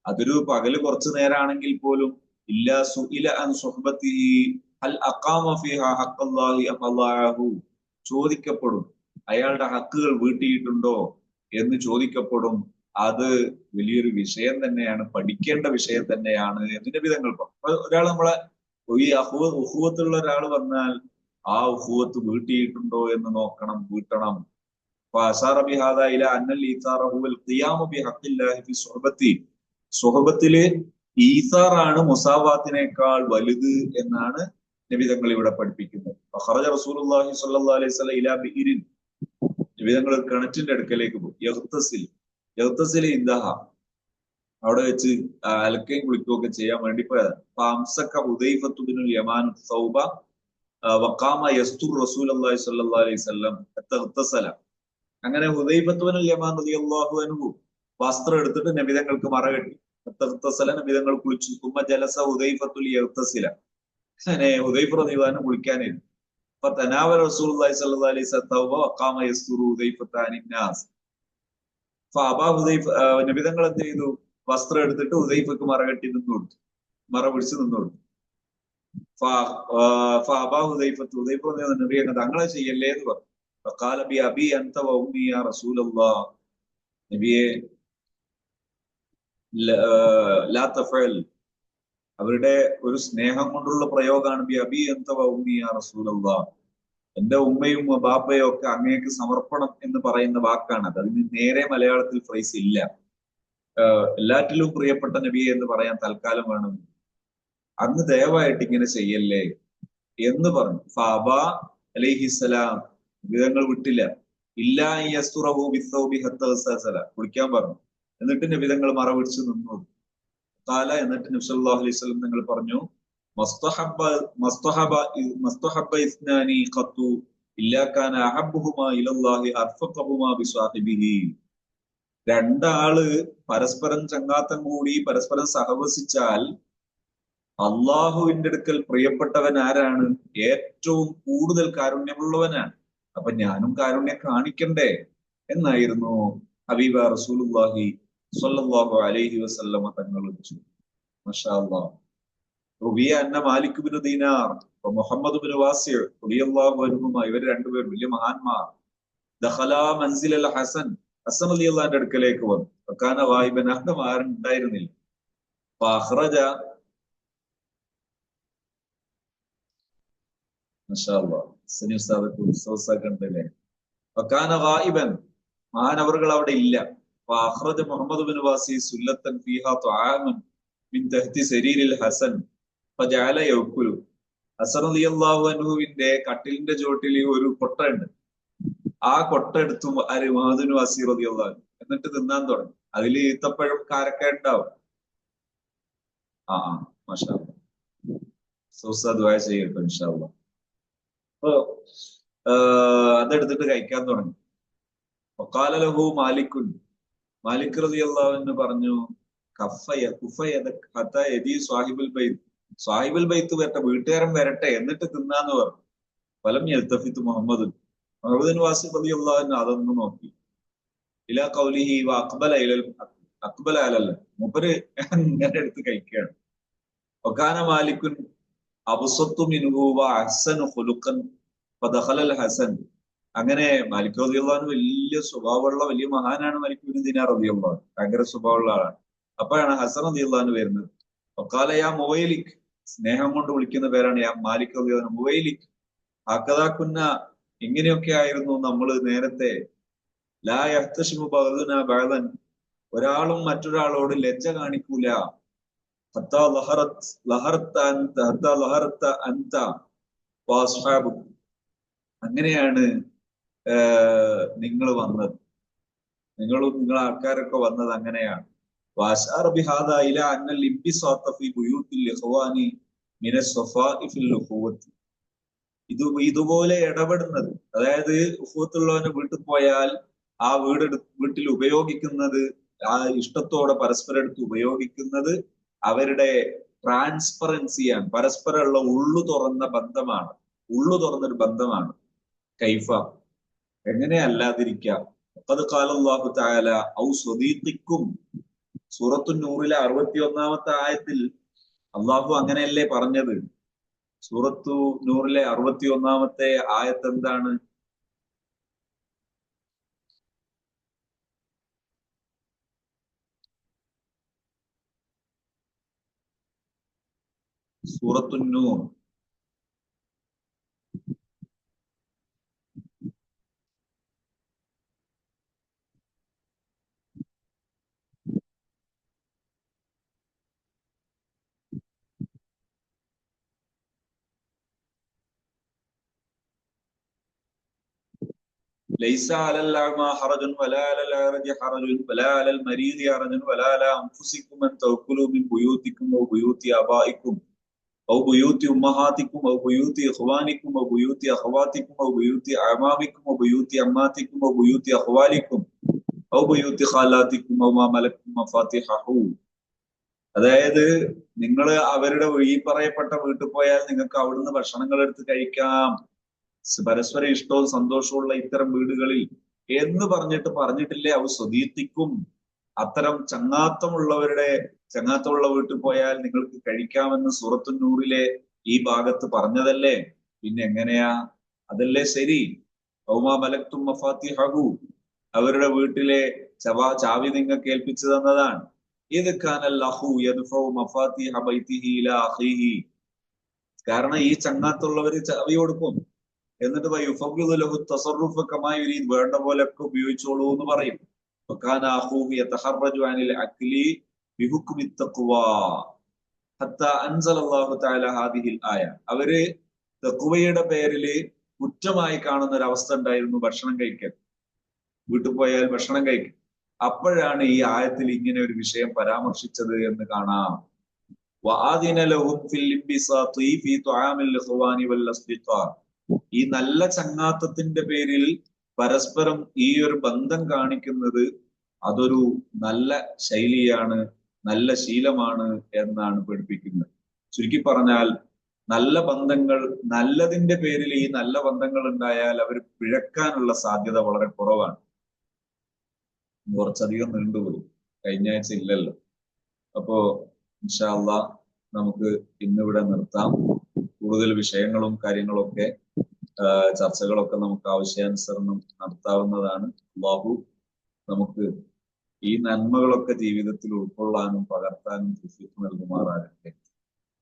അതൊരു പകല് കുറച്ചു നേരാണെങ്കിൽ പോലും, ഇല്ലാ സുഇല അൻ സുഹ്ബത്തിഹി ഹൽ അഖാമ ഫീഹാ ഹഖ്ഖല്ലാഹി അം അല്ലാഹു, ചോദിക്കപ്പെടും അയാളുടെ ഹക്കുകൾ വീട്ടിയിട്ടുണ്ടോ എന്ന് ചോദിക്കപ്പെടും. അത് വലിയൊരു വിഷയം തന്നെയാണ്, പഠിക്കേണ്ട വിഷയം തന്നെയാണ് എന്ന് നബി തങ്ങൾ പറഞ്ഞു. ഒരാൾ നമ്മളെ ഈ ഉഖുവത്തുള്ള ഒരാൾ വന്നാൽ ആ ഉഖുവത്ത് വീട്ടിയിട്ടുണ്ടോ എന്ന് നോക്കണം, വീട്ടണം. സുഹബത്തില് ഈസാറാണ് മുസാവാത്തിനേക്കാൾ വലുത് എന്നാണ് നബി തങ്ങൾ ഇവിടെ പഠിപ്പിക്കുന്നത്. റസൂലുള്ളാഹി സ്വല്ലല്ലാഹു അലൈഹി വസല്ലം ഇലാ ബിഇരിൻ, നബി തങ്ങൾ കിണറ്റിന്റെ അടുക്കലേക്ക് പോയി. യഗ്തസിൽ ഇന്ദഹ, അവിടെ വെച്ച് അലക്കയും കുളിക്കുകയൊക്കെ ചെയ്യാൻ വേണ്ടി പോയതാണ്. ഹുദൈഫത്തു ബിനുൽ യമാൻ സൗബ വഖാമ യസ്തുർ റസൂലുള്ളാഹി സ്വല്ലല്ലാഹു അലൈഹി വസല്ലം തഗ്തസല, അങ്ങനെ ഹുദൈഫത്തു ബിനുൽ യമാൻ റളിയല്ലാഹു അൻഹു വസ്ത്രം എടുത്തിട്ട് നബി തങ്ങൾക്ക് മറകെട്ടി. തഗ്തസല, നബി തങ്ങൾ കുളിച്ചു. തുമ്മ ജലസ ഹുദൈഫത്തുൽ യഗ്തസില, അങ്ങനെ ഹുദൈഫ റളിയല്ലാഹു അൻഹു കുളിക്കാനിരുന്നു. ഫതനാവല റസൂലുള്ളാഹി സ്വല്ലല്ലാഹു അലൈഹി വസല്ലം തൗബ വഖാമ യസ്തുറു ഹുദൈഫത അനിന്നാസ്. ഫഅബാ ഹുദൈഫ, നബി തങ്ങൾ എന്ത് ചെയ്തു, വസ്ത്രം എടുത്തിട്ട് ഹുദൈഫക്ക് മറകെട്ടി നിന്നു കൊടുത്തു, മറ പിടിച്ച് നിന്നു കൊടുത്തു. ഫഅബാ ഹുദൈഫത്ത് ഹുദൈഫ പറഞ്ഞു നബിയെ തങ്ങളെ ചെയ്യല്ലേ എന്ന് പറഞ്ഞു. ഫഖാല ബി അബി അൻത വ ഉമ്മി യാ റസൂലല്ലാഹ്, നബിയെ ലാ തഫഅൽ, അവരുടെ ഒരു സ്നേഹം കൊണ്ടുള്ള പ്രയോഗമാണ് ബി അബി അൻത വ ഉമ്മി യാ റസൂലല്ലാഹ്, എന്റെ ഉമ്മയും ബാപ്പയും ഒക്കെ അങ്ങേക്ക് സമർപ്പണം എന്ന് പറയുന്ന വാക്കാണ് അത്. അതിന് നേരെ മലയാളത്തിൽ ഫ്രേസ് ഇല്ല. എല്ലാറ്റിലും പ്രിയപ്പെട്ട നബിയെ എന്ന് പറയാൻ തൽക്കാലം വേണം. അങ്ങ് ദയവായിട്ട് ഇങ്ങനെ ചെയ്യല്ലേ എന്ന് പറഞ്ഞു. ഫഅബ അലൈഹിസ്സലാം, വിധങ്ങൾ വിട്ടില്ല. ഇല്ലാ യസ്തുറഹു ബിസ്സൗബി ഹത്താ ഗസല, കുളിക്കാൻ പറഞ്ഞു. എന്നിട്ട് നബിതങ്ങൾ മറപിടിച്ച് നിന്നു. കാല, എന്നിട്ട് നബി സല്ലല്ലാഹു അലൈഹി വസല്ലം നിങ്ങൾ പറഞ്ഞു, മസ്തഹബ്ബ മസ്തഹബ മസ്തഹബ്ബ ഇസ്നാനി ഖത്തു ഇല്ലാ കാന അഹബ്ബുഹുമാ ഇലല്ലാഹി അർഫഖഹുമാ ബിസ്വാഹിബിഹി. രണ്ടാള് പരസ്പരം ചങ്ങാത്തം കൂടി പരസ്പരം സഹവസിച്ചാൽ അള്ളാഹുവിന്റെ അടുക്കൽ പ്രിയപ്പെട്ടവൻ ആരാണ്? ഏറ്റവും കൂടുതൽ കാരുണ്യമുള്ളവനാണ്. അപ്പൊ ഞാനും കാരുണ്യം കാണിക്കണ്ടേ എന്നായിരുന്നു ഹബീബ റസൂലുള്ളാഹി സ്വല്ലല്ലാഹു അലൈഹി വസല്ലമ തങ്ങൾ വെച്ചു. മാഷാ അല്ലാഹ്. റുബിയ അന്ന മാലിക് ബിൻ ദീനാർ മുഹമ്മദ് ബിൻ വാസിർ റളിയല്ലാഹു അൻഹുമ, ഇവർ രണ്ടുപേർ വലിയ മഹാന്മാർ. ദഖലാ മൻസിൽ അൽ ഹസൻ, ഹസൻ റളിയല്ലാഹുവിന്റെ അടുക്കലേക്ക് വന്നു. വകാന ഗായിബൻ, അവിടെ ആരും ഉണ്ടായിരുന്നില്ല. ഫഅഖ്റജ, മാഷാ അല്ലാഹ്, സനി ഉസ്താദ് ഉസ്താദ് കണ്ടല്ലേ. വകാന ഗായിബൻ, മഹാനവറുകൾ അവിടെ ഇല്ല. ഫഅഖ്റജ മുഹമ്മദ് ബിൻ വാസി സുല്ലത്തൻ ഫീഹാ തുആമുൻ മിൻ തഹ്തി സരീരിൽ ഹസൻ ഫജഅല യഅകുലു. ഹസൻ റളിയല്ലാഹു അൻഹുവിന്റെ കട്ടിലിന്റെ ചുവട്ടിൽ ഒരു കൊട്ട ഉണ്ട്. ആ കൊട്ട എടുത്തു ആര്? മുഹമ്മദ് ബിൻ വാസി റളിയല്ലാഹു അൻഹു. എന്നിട്ട് തിന്നാൻ തുടങ്ങി. അതിൽ ഈത്തപ്പഴം കാരക്ക ഉണ്ടാവും. മാഷാ അല്ലാഹ്, ഉസ്താദ് ദുആ ചെയ്യട്ടെ ഇൻഷാ അല്ലാഹ്. അപ്പൊ അതെടുത്തിട്ട് കഴിക്കാൻ തുടങ്ങി. വഖാല ലഹു മാലിക്കുൻ, മാലിക് റളിയല്ലാഹു അൻഹു പറഞ്ഞു, സാഹിബുൽ ബൈത്ത്, സാഹിബുൽ ബൈത്ത് വരട്ടെ, വീട്ടുകാരൻ വരട്ടെ, എന്നിട്ട് തിന്നാന്ന് പറഞ്ഞു. ഫലം യൽതഫിത്ത് മുഹമ്മദ് മുഹമ്മദ് വാസി റളിയല്ലാഹു അൻഹു അതൊന്നും നോക്കി. ഇലാ ഖൗലിഹി വ അഖ്ബല അലല്ല, മൂപ്പര് ഇങ്ങനെ എടുത്ത് കഴിക്കുകയാണ്. വകാന മാലിക്കുൻ അബ്സത്തു മിൻഹു വ അഹ്സനു ഖുലുഖൻ ഫദഖല അൽ ഹസൻ. അങ്ങനെ മാലിക് റളിയല്ലാഹു അൻഹു വലിയ സ്വഭാവമുള്ള വലിയ മഹാനാണ്. മാലിക് ബിൻ ദീനാർ റളിയല്ലാഹു അൻഹു ഭയങ്കര സ്വഭാവമുള്ള ആളാണ്. അപ്പോഴാണ് ഹസൻ റളിയല്ലാഹു അൻഹു വരുന്നത്. വഖാല യാ മുവൈലിക്, സ്നേഹം കൊണ്ട് വിളിക്കുന്ന പേരാണ് യാ മാലിക് റളിയല്ലാഹു അൻഹു. മുവൈലിക് ഹക്കദാ കുന്ന, ഇങ്ങനെയൊക്കെ ആയിരുന്നു നമ്മൾ നേരത്തെ. ലാ യഹ്തശിമു ബഅദുനാ ബഅദൻ, ഒരാളും മറ്റൊരാളോട് ലജ്ജ കാണിക്കൂല. ഹത്താ ലഹറത്ത അൻത വഅസ്ഹാബുക, അങ്ങനെയാണ് നിങ്ങൾ വന്നത്, നിങ്ങളും നിങ്ങളെ ആൾക്കാരൊക്കെ വന്നത് അങ്ങനെയാണ്. വഅശാറ ബിഹാദാ ഇലാ അന്നൽ ഇൻബിസാത ഫീ ബുയൂത്തിൽ ഇഖ്വാനി മിന സ്വഫാഇ ഫിൽ ഉഖുവത്തി. ഇതുപോലെ ഇടപെടുന്നത്, അതായത് ഉഖുവത്തുള്ളവന്റെ വീട്ടിൽ പോയാൽ ആ വീട്ടിൽ ഉപയോഗിക്കുന്നത്, ആ ഇഷ്ടത്തോടെ പരസ്പരം എടുത്ത് ഉപയോഗിക്കുന്നത് അവരുടെ ട്രാൻസ്പറൻസിയാണ്, പരസ്പരമുള്ള ഉള്ളു തുറന്ന ബന്ധമാണ്, ഉള്ളു തുറന്നൊരു ബന്ധമാണ്. കൈഫ, എങ്ങനെ അല്ലാതിരിക്കാം. ഖദ് ഖാല അല്ലാഹു തആല ഔ സ്വദീഖിക്കും, സൂറത്തു നൂറിലെ 61-ാമത്തെ ആയത്തിൽ അള്ളാഹു അങ്ങനെയല്ലേ പറഞ്ഞത്. സൂറത്തു നൂറിലെ 61-ാമത്തെ ആയത്ത് എന്താണ്? സൂറത്തു നൂർ ലൈസ അലൽ അഅ്മാ ഹറജുൻ വലാ അലൽ അഅ്റജി ഹറജുൻ വലാ അലൽ മരീദി ഹറജുൻ വലാ അലാ അൻഫുസികും അൻ തഅകുലു മിൻ ബുയൂതികും വ ബുയൂതി ആബായികും ഔ ബുയൂതി ഉമ്മഹാതികും ഔ ബുയൂതി ഇഖ്വാനികും ഔ ബുയൂതി അഖവാതികും ഔ ബുയൂതി അമാമികും ഔ ബുയൂതി അമ്മാതികും ഔ ബുയൂതി അഖ്വാലികും ഔ ബുയൂതി ഖാലാതികും ഔ മാ മലക്കും മഫാത്തിഹു. അതായത് നിങ്ങൾ അവരുടെ ഈ പറയപ്പെട്ട വീട്ടിൽ പോയാൽ നിങ്ങൾക്ക് അവിടുന്ന് ഭക്ഷണങ്ങൾ എടുത്ത് കഴിക്കാം, പരസ്പരം ഇഷ്ടവും സന്തോഷവുമുള്ള ഇത്തരം വീടുകളിൽ എന്ന് പറഞ്ഞിട്ടില്ലേ അവ സ്വദീഖിക്കും, അത്തരം ചങ്ങാത്തമുള്ള വീട്ടിൽ പോയാൽ നിങ്ങൾക്ക് കഴിക്കാമെന്ന് സൂറത്തു നൂറിലെ ഈ ഭാഗത്ത് പറഞ്ഞതല്ലേ, പിന്നെ എങ്ങനെയാ? അതല്ലേ ശരി. ഔമാ മലക്തും മഫാത്തിഹഹു, അവരുടെ വീട്ടിലെ ചാവി നിങ്ങൾക്ക് ഏൽപ്പിച്ചു തന്നതാണ്. ഇത് കാനൽ അഖു യദ്ഫഉ മഫാത്തിഹ ബൈതിഹി ഇലാ അഖീഹി, കാരണം ഈ ചങ്ങാത്തുള്ളവര് ചാവി കൊടുക്കും, എന്നിട്ട് യുഫവ്വിദു ലഹു തസറുഫ കമാ യുരീദ്, വേണ്ട പോലെയൊക്കെ ഉപയോഗിച്ചോളൂ എന്ന് പറയും. വകാന അഖൂഹു യതഹറജു അനിൽ അക്ലി ബിഹുക്മി തഖ്വാ ഹത്താ അൻസലല്ലാഹു തആല ഹാദിഹിൽ ആയ. അവര് തഖ്വയുടെ പേരില് കുറ്റമായി കാണുന്ന ഒരു അവസ്ഥ ഉണ്ടായിരുന്നു, ഭക്ഷണം കഴിക്കൽ. വീട്ടിൽ പോയാൽ ഭക്ഷണം കഴിക്കും. അപ്പോഴാണ് ഈ ആയത്തിൽ ഇങ്ങനെ ഒരു വിഷയം പരാമർശിച്ചത് എന്ന് കാണാം. ഈ നല്ല ചങ്ങാത്തത്തിന്റെ പേരിൽ പരസ്പരം ഈ ഒരു ബന്ധം കാണിക്കുന്നത് അതൊരു നല്ല ശൈലിയാണ്, നല്ല ശീലമാണ് എന്നാണ് പഠിപ്പിക്കുന്നത്. ചുരുക്കി പറഞ്ഞാൽ നല്ല ബന്ധങ്ങൾ, നല്ലതിന്റെ പേരിൽ ഈ നല്ല ബന്ധങ്ങൾ ഉണ്ടായാൽ അവർ പിഴക്കാനുള്ള സാധ്യത വളരെ കുറവാണ്. കുറച്ചധികം നീണ്ടുപോയി, കഴിഞ്ഞ ആഴ്ച ഇല്ലല്ലോ. അപ്പോ ഇൻഷാ അല്ലാഹ് നമുക്ക് ഇന്നിവിടെ നിർത്താം. കൂടുതൽ വിഷയങ്ങളും കാര്യങ്ങളൊക്കെ ചർച്ചകളൊക്കെ നമുക്ക് ആവശ്യാനുസരണം നടത്താവുന്നതാണ്. അല്ലാഹു നമുക്ക് ഈ നന്മകളൊക്കെ ജീവിതത്തിൽ ഉൾക്കൊള്ളാനും പകർത്താനും തൗഫീഖ് നൽകുമാറാകട്ടെ.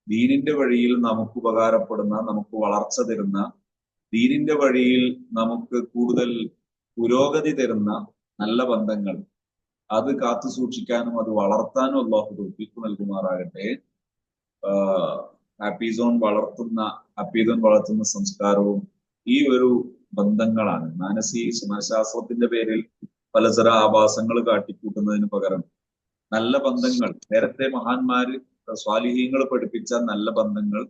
ദീനിന്റെ വഴിയിൽ നമുക്ക് ഉപകാരപ്പെടുന്ന, നമുക്ക് വളർച്ച തരുന്ന, ദീനിന്റെ വഴിയിൽ നമുക്ക് കൂടുതൽ പുരോഗതി തരുന്ന നല്ല ബന്ധങ്ങൾ അത് കാത്തു സൂക്ഷിക്കാനും അത് വളർത്താനും അല്ലാഹു തൗഫീഖ് നൽകുമാറാകട്ടെ. ഹാപ്പി സോൺ വളർത്തുന്ന സംസ്കാരവും ഈ ഒരു ബന്ധങ്ങളാണ്. മനഃശാസ്ത്രത്തിന്റെ പേരിൽ പലതര ആഭാസങ്ങൾ കാട്ടിക്കൂട്ടുന്നതിന് പകരം നല്ല ബന്ധങ്ങൾ, നേരത്തെ മഹാന്മാര് സ്വാലിഹീങ്ങൾ പഠിപ്പിച്ച നല്ല ബന്ധങ്ങൾ,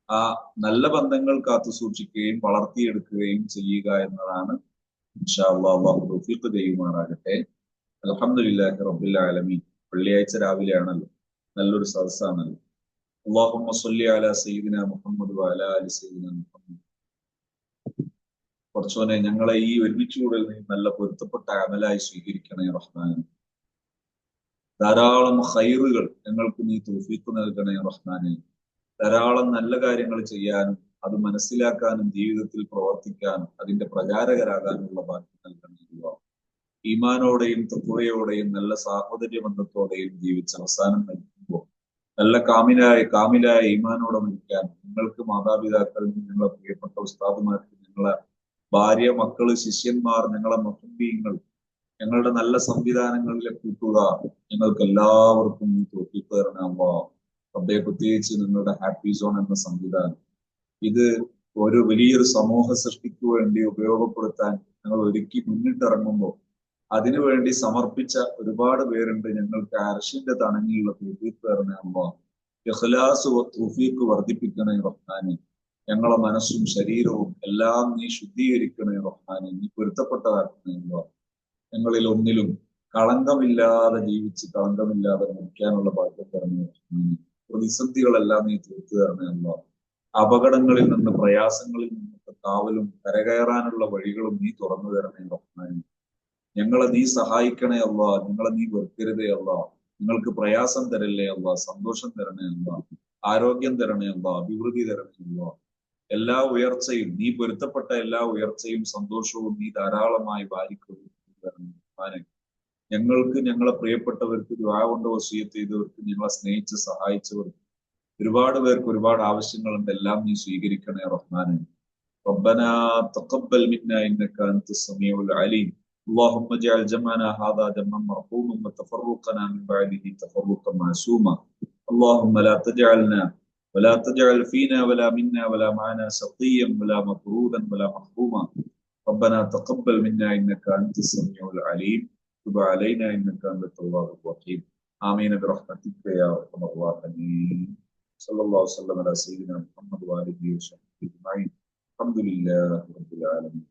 ആ നല്ല ബന്ധങ്ങൾ കാത്തു സൂക്ഷിക്കുകയും വളർത്തിയെടുക്കുകയും ചെയ്യുക എന്നതാണ്. ഇൻഷാ അല്ലാഹ് അല്ലാഹു തൗഫീഖ് ചെയ്യുമാറാകട്ടെ. അൽഹംദുലില്ലാഹി റബ്ബിൽ ആലമീൻ. വെള്ളിയാഴ്ച രാവിലെയാണല്ലോ, നല്ലൊരു സദസ്സാണല്ലോ. അല്ലാഹുമ്മ സ്വല്ലി അലാ സയ്യിദിനാ മുഹമ്മദ് വഅലാ ആലി സയ്യിദിനാ മുഹമ്മദ്. കുറച്ചോനെ ഞങ്ങളെ ഈ ഒരുമിച്ച് കൂടൽ നീ നല്ല പൊരുത്തപ്പെട്ട അമലായി സ്വീകരിക്കണേ റഹ്മാൻ. ധാരാളം ഖൈറുകൾ ഞങ്ങൾക്ക് നീ തൗഫീഖ് നൽകണേ റഹ്മാനെ. ധാരാളം നല്ല കാര്യങ്ങൾ ചെയ്യാനും അത് മനസ്സിലാക്കാനും ജീവിതത്തിൽ പ്രവർത്തിക്കാനും അതിന്റെ പ്രചാരകരാകാനുള്ള ഭാഗ്യം നൽകണേ. ഈമാനോടെയും തഖ്വയോടെയും നല്ല സാഹോദര്യ ബന്ധത്തോടെയും ജീവിച്ച് അവസാനം നൽകുമ്പോൾ നല്ല കാമിലായ ഈമാനോടെ മരിക്കാൻ നിങ്ങൾക്ക് മാതാപിതാക്കൾ, ഞങ്ങളെ പ്രിയപ്പെട്ട ഉസ്താദുമാർക്ക്, ഞങ്ങളെ ഭാര്യ, മക്കള്, ശിഷ്യന്മാർ, ഞങ്ങളെ മുഹബ്ബീങ്ങൾ, ഞങ്ങളുടെ നല്ല സംവിധാനങ്ങളിലെ കൂട്ടുകാർ, ഞങ്ങൾക്ക് എല്ലാവർക്കും ഈ തൗഫീഖ് തരണേ അല്ലാഹ്. റബ്ബേ, പ്രത്യേകിച്ച് നിങ്ങളുടെ ഹാപ്പി സോൺ എന്ന സംവിധാനം ഇത് ഒരു വലിയൊരു സമൂഹ സൃഷ്ടിക്ക് വേണ്ടി ഉപയോഗപ്പെടുത്താൻ ഞങ്ങൾ ഒരുക്കി മുന്നിട്ടിറങ്ങുമ്പോൾ അതിനുവേണ്ടി സമർപ്പിച്ച ഒരുപാട് പേരുണ്ട്. ഞങ്ങൾക്ക് അർശിന്റെ തണങ്ങിയുള്ള തൗഫീഖ് തരണേ അല്ലാഹ്. ഇഖ്ലാസ് തൗഫീഖ് വർദ്ധിപ്പിക്കണേ റഹ്മാനെ. ഞങ്ങളെ മനസ്സും ശരീരവും എല്ലാം നീ ശുദ്ധീകരിക്കണേ റഹ്മാനെ. നീ പൊരുത്തപ്പെട്ടതാക്കണേ അല്ലാഹ്. ഞങ്ങളിൽ ഒന്നിലും കളങ്കമില്ലാതെ ജീവിച്ച് കളങ്കമില്ലാതെ മരിക്കാനുള്ള ഭാഗ്യം തരണേ റഹ്മാനെ. പ്രതിസന്ധികളെല്ലാം നീ തീർത്തു തരണേ അല്ലാഹ്. അപകടങ്ങളിൽ നിന്ന്, പ്രയാസങ്ങളിൽ നിന്നൊക്കെ കാവലും കരകയറാനുള്ള വഴികളും നീ തുറന്നു തരണേ റഹ്മാനെ. ഞങ്ങളെ നീ സഹായിക്കണേ അല്ലാഹ്. ഞങ്ങളെ നീ വെറുക്കരുതേ അല്ലാഹ്. നിങ്ങൾക്ക് പ്രയാസം തരല്ലേ അല്ലാഹ്. സന്തോഷം തരണേ അല്ലാഹ്. ആരോഗ്യം തരണേ അല്ലാഹ്. അഭിവൃദ്ധി തരണേ അല്ലാഹ്. എല്ലാ ഉയർച്ചയും, നീ പൊരുത്തപ്പെട്ട എല്ലാ ഉയർച്ചയും സന്തോഷവും നീ ധാരാളമായി വാരിക്കൊടുക്കണേ. ഞങ്ങൾക്ക്, ഞങ്ങളെ പ്രിയപ്പെട്ടവർക്ക്, ദുആ കൊണ്ട് വസിയത്ത് ചെയ്തവർക്ക്, ഞങ്ങളെ സ്നേഹിച്ച് സഹായിച്ചവർക്ക് ഒരുപാട് പേർക്ക് ഒരുപാട് ആവശ്യങ്ങളുണ്ട്. എല്ലാം നീ സ്വീകരിക്കണേ റഹ്മാനെ. ربنا تقبل منا انك انت السميع العليم. اللهم اجعل جمعنا هذا جمعا مرحوما وتفرقنا من بعده تفرقا معصوما. اللهم ولا تجعل فينا ولا منا ولا معنا شقيا ولا مطرودا ولا محروما. ربنا تقبل منا انك انت السميع العليم. تب علينا انك انت التواب الرحيم. امين برحمتك يا ارحم الراحمين. صلى الله وسلم على سيدنا محمد وآله وصحبه أجمعين. الحمد لله رب العالمين.